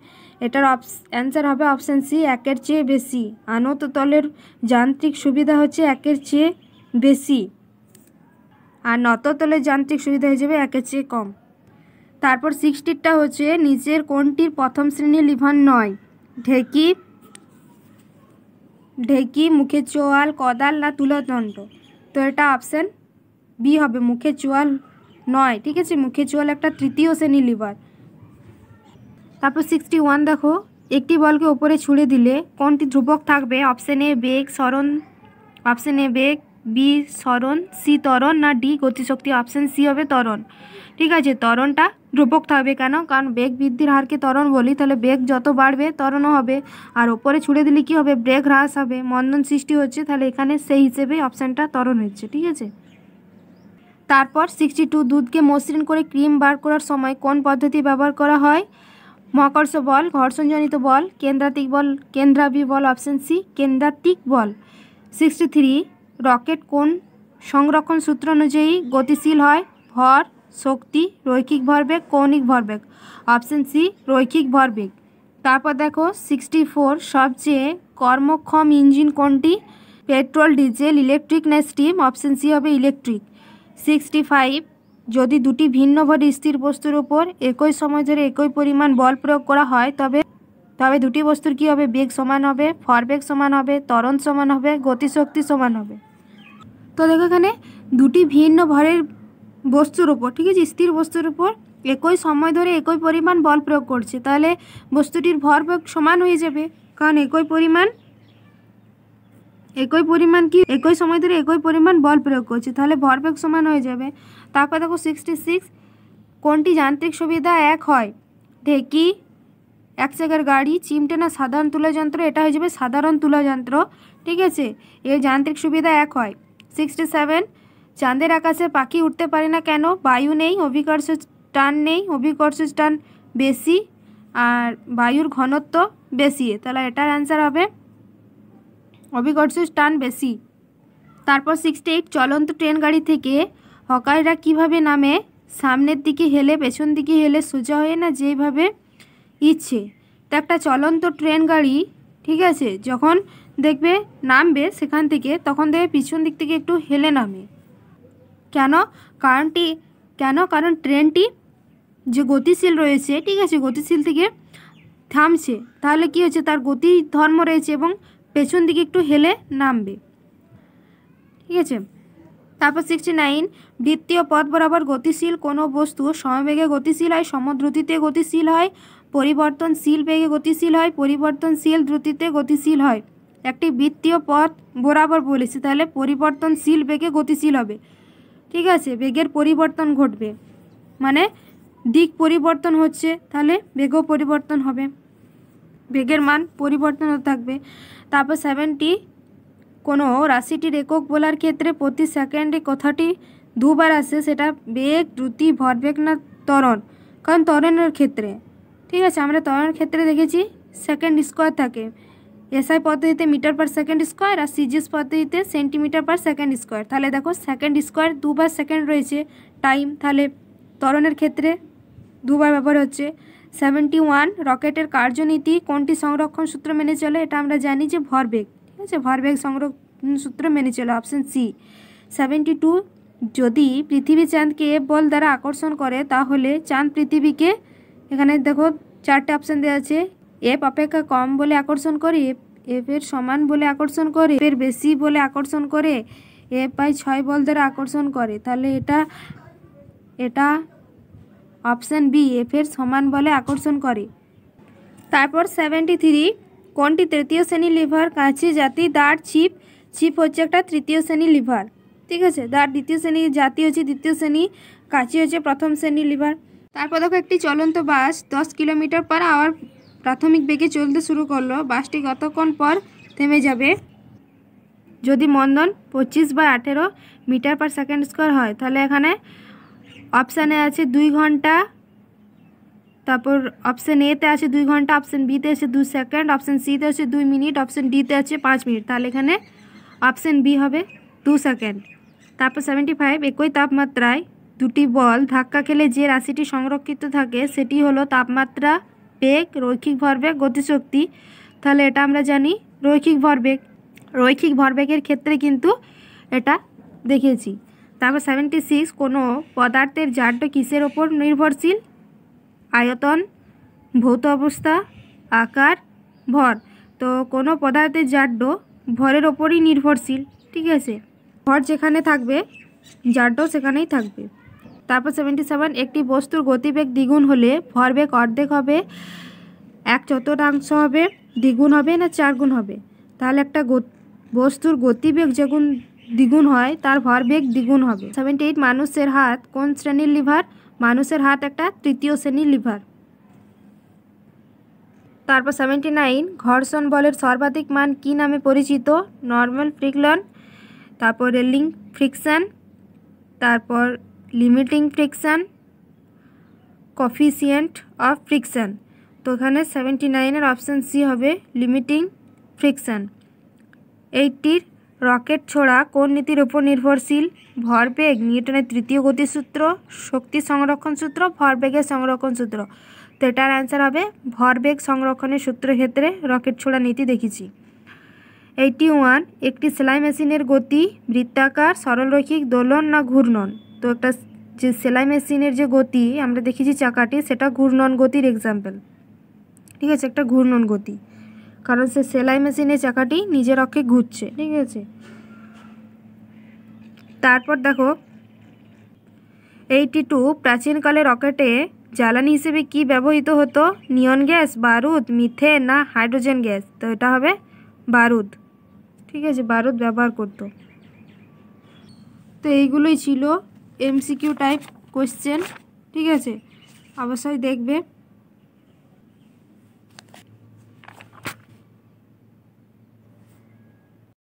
এটার অ্যান্সার হবে অপশান সি 1-এর চেয়ে বেশি। আনত তলের যান্ত্রিক সুবিধা হচ্ছে 1-এর চেয়ে বেশি, আর নত তলের যান্ত্রিক সুবিধা হয়ে যাবে 1-এর চেয়ে কম। তারপর 60টা হচ্ছে নিচের কোনটির প্রথম শ্রেণীর লিভার নয়? ঢেকি, মুখের চোয়াল, কদাল না তুলাদণ্ড? তো এটা অপশান বি হবে, মুখের চোয়াল নয়। ঠিক আছে, মুখের চোয়াল একটা তৃতীয় শ্রেণীর লিভার। তারপর 61 দেখো, একটি বলকে ওপরে ছুঁড়ে দিলে কোনটি ধ্রুবক থাকবে? অপশান এ বেগ, সরণ, অপশান এ বেগ, বি সরণ, সি ত্বরণ না ডি গতিশক্তি? অপশান সি হবে ত্বরণ। ঠিক আছে, ত্বরণটা ধ্রুবক থাকবে। কেন? কারণ বেগ বৃদ্ধির হারকে ত্বরণ বলি, তাহলে বেগ যত বাড়বে ত্বরণও হবে। আর ওপরে ছুঁড়ে দিলে কি হবে? বেগ হ্রাস হবে, মন্দন সৃষ্টি হচ্ছে, তাহলে এখানে সেই হিসেবে অপশানটা ত্বরণ হচ্ছে। ঠিক আছে। তারপর 62, দুধকে মসৃণ করে ক্রিম বার করার সময় কোন পদ্ধতি ব্যবহার করা হয়? মহাকর্ষ বল, ঘর্ষণজনিত বল, কেন্দ্রাবি বল? অপশান সি কেন্দ্রাতিক বল। 63, রকেট কোন সংরক্ষণ সূত্র অনুযায়ী গতিশীল হয়? ভর, শক্তি, রৈখিক ভরবেগ, কৌণিক ভরবেগ? অপশান সি রৈখিক ভরবেগ। তারপর দেখো 64, সবচেয়ে কর্মক্ষম ইঞ্জিন কোনটি? পেট্রোল, ডিজেল, ইলেকট্রিক না স্টিম? অপশান সি হবে ইলেকট্রিক। 65, যদি দুটি ভিন্ন ভরে স্থির বস্তুর উপর একই সময় ধরে একই পরিমাণ বল প্রয়োগ করা হয় তবে দুটি বস্তুর কি হবে? বেগ সমান হবে, ভরবেগ সমান হবে, ত্বরণ সমান হবে, গতিশক্তি সমান হবে। তো দেখো এখানে দুটি ভিন্ন ভরের বস্তুর উপর, ঠিক আছে, স্থির বস্তুর উপর একই সময় ধরে একই পরিমাণ বল প্রয়োগ করছে, তাহলে বস্তুটির ভরবেগ সমান হয়ে যাবে, কারণ একই পরিমাণ কি একই সময় ধরে একই পরিমাণ বল প্রয়োগ করছে, তাহলে ভরবেগ সমান হয়ে যাবে। তারপর দেখো 66, কোনটি যান্ত্রিক সুবিধা 1 হয়? ঢেকি, 1 চাকার গাড়ি, চিমটে না সাধারণ তুলা যন্ত্র? এটা হয়ে যাবে সাধারণ তুলা যন্ত্র। ঠিক আছে, এর যান্ত্রিক সুবিধা 1 হয়। 67, চাঁদের আকাশে পাখি উঠতে পারে না কেন? বায়ু নেই, অভিকর্ষ টান নেই, অভিকর্ষ টান বেশি, আর বায়ুর ঘনত্ব বেশি, তাহলে এটার অ্যান্সার হবে অভিকর্ষ টান বেশি। তারপর 68, চলন্ত ট্রেন গাড়ি থেকে হকাররা কিভাবে নামে? সামনের দিকে হেলে, পেছন দিকে হেলে, সোজা হয়ে না যেভাবে ইচ্ছে? তো একটা চলন্ত ট্রেন গাড়ি, ঠিক আছে, যখন দেখবে নামবে সেখান থেকে, তখন দেখবে পিছন দিক থেকে একটু হেলে নামে। কারণ ট্রেনটি যে গতিশীল রয়েছে, ঠিক আছে, গতিশীল থেকে থামছে, তাহলে কি হচ্ছে? তার গতি ধর্ম রয়েছে এবং পেছন দিকে একটু হেলে নামবে। ঠিক আছে। তারপর 69, বৃত্তীয় পথ বরাবর গতিশীল কোনো বস্তু সমবেগে গতিশীল হয়, সমদ্রুতিতে গতিশীল হয়, পরিবর্তনশীল বেগে গতিশীল হয়, পরিবর্তনশীল দ্রুতিতে গতিশীল হয়? একটি বৃত্তীয় পথ বরাবর বলেছি, তাহলে পরিবর্তনশীল বেগে গতিশীল হবে। ঠিক আছে, বেগের পরিবর্তন ঘটবে, মানে দিক পরিবর্তন হচ্ছে, তাহলে বেগও পরিবর্তন হবে। বেগের মান পরিবর্তন হতে থাকবে। তারপর 70 কোনো রাশিটির একক বলার ক্ষেত্রে প্রতি সেকেন্ডে কথাটি দুবার আসে, সেটা বেগ, দ্রুতি, ভরবেগ না ত্বরণ। কারণ ত্বরণের ক্ষেত্রে, ঠিক আছে, আমরা ত্বরণের ক্ষেত্রে দেখেছি সেকেন্ড স্কোয়ার থাকে, এসআই পদ্ধতিতে মিটার পার সেকেন্ড স্কোয়ার আর সিজিএস পদ্ধতিতে সেন্টিমিটার পার সেকেন্ড স্কোয়ার। তাহলে দেখো সেকেন্ড স্কোয়ার দুবার সেকেন্ড রয়েছে টাইম, তাহলে ত্বরণের ক্ষেত্রে দুবার ব্যবহার হচ্ছে। 71 রকেটের কার্যনীতি কোনটি সংরক্ষণ সূত্র মেনে চলে? এটা আমরা জানি যে ভরবেগ, ঠিক আছে, ভরবেগ সংরক্ষণ সূত্র মেনে চলে, অপশন সি। 72 যদি পৃথিবী চাঁদকে এফ বল দ্বারা আকর্ষণ করে তাহলে চাঁদ পৃথিবীকে, এখানে দেখো 4টে অপশান দেওয়া আছে, এফ অপেক্ষা কম বলে আকর্ষণ করে, এফ এর সমান বলে আকর্ষণ করে, এফ এর বেশি বলে আকর্ষণ করে, এফ বাই 6 বল দ্বারা আকর্ষণ করে। তাহলে এটা অপশান বি, এফ এর সমান বলে আকর্ষণ করে। তারপর 73 কোনটি তৃতীয় শ্রেণীর লিভার? কাঁচি জাতি, দাঁড়, ছিপ হচ্ছে একটা তৃতীয় শ্রেণীর লিভার, ঠিক আছে, দাঁড় দ্বিতীয় শ্রেণীর, জাতি হচ্ছে দ্বিতীয় শ্রেণী, কাঁচি হচ্ছে প্রথম শ্রেণীর লিভার। তারপর দেখো একটি চলন্ত বাস 10 কিলোমিটার পার আওয়ার প্রাথমিক বেগে চলতে শুরু করলো, বাসটি কতক্ষণ পর থেমে যাবে? যদি মন্দন 25 বা 18 মিটার পার সেকেন্ড স্কোয়ার হয়, তাহলে এখানে অপশানে আছে 2 ঘন্টা, তারপর অপশান এতে আছে 2 ঘন্টা, অপশান বিতে আছে 2 সেকেন্ড, অপশান সিতে আছে 2 মিনিট, অপশান ডিতে আছে 5 মিনিট। তাহলে এখানে অপশান বি হবে 2 সেকেন্ড। তারপর 75 একই তাপমাত্রায় দুটি বল ধাক্কা খেলে যে রাশিটি সংরক্ষিত থাকে সেটি হলো তাপমাত্রা, বেগ, রৈখিক ভরবেগ, গতিশক্তি। তাহলে এটা আমরা জানি রৈখিক ভরবেগ, রৈখিক ভরবেগের ক্ষেত্রে কিন্তু এটা দেখেছি। তারপর 76 কোনো পদার্থের জাড্য কিসের ওপর নির্ভরশীল? আয়তন, ভৌত অবস্থা, আকার, ভর। তো কোনো পদার্থের জাড্য ভরের ওপরই নির্ভরশীল, ঠিক আছে, ভর যেখানে থাকবে জাড্য সেখানেই থাকবে। তারপর 77 একটি বস্তুর গতিবেগ দ্বিগুণ হলে ভরবেগ অর্ধেক হবে, 1/4 হবে, দ্বিগুণ হবে না 4 গুণ হবে? তাহলে একটা বস্তুর গতিবেগ যখন দ্বিগুণ হয় তার ভরবেগ দ্বিগুণ হবে। 78 মানুষের হাত কোন শ্রেণীর লিভার? মানুষের হাত একটা তৃতীয় শ্রেণীর লিভার। তারপর 79 ঘর্ষণ বলের সর্বাধিক মান কি নামে পরিচিত? নর্মাল ফ্রিকশন, তারপর রেলিং ফ্রিকশন, তারপর limiting friction, coefficient of friction. তো এখানে 79-এর অপশান সি হবে লিমিটিং ফ্রিকশন। 80 রকেট ছোড়া কোন নীতির উপর নির্ভরশীল? ভরবেগ, নিউটনের তৃতীয় গতিসূত্র, শক্তি সংরক্ষণ সূত্র, ভরবেগের সংরক্ষণ সূত্র। তো এটার অ্যান্সার হবে ভরবেগ সংরক্ষণের সূত্রের ক্ষেত্রে রকেট ছোড়া নীতি দেখেছি। 81 একটি সেলাই মেশিনের গতি বৃত্তাকার, সরলরৈখিক, দোলন না ঘূর্ণন? তো একটা যে সেলাই মেশিনের যে গতি আমরা দেখেছি চাকাটি, সেটা ঘূর্ণন গতির এক্সাম্পল, ঠিক আছে, একটা ঘূর্ণন গতি, কারণ সে সেলাই মেশিনের চাকাটি নিজের অক্ষে ঘুরছে, ঠিক আছে। তারপর দেখো 82 প্রাচীনকালে রকেটে জ্বালানি হিসেবে কি ব্যবহৃত হতো? নিয়ন গ্যাস, বারুদ, মিথেন না হাইড্রোজেন গ্যাস? তো এটা হবে বারুদ, ঠিক আছে, বারুদ ব্যবহার করতো। তো এইগুলোই ছিল এমসিকিউ টাইপ কোয়েশ্চেন, ঠিক আছে, অবশ্যই দেখবে।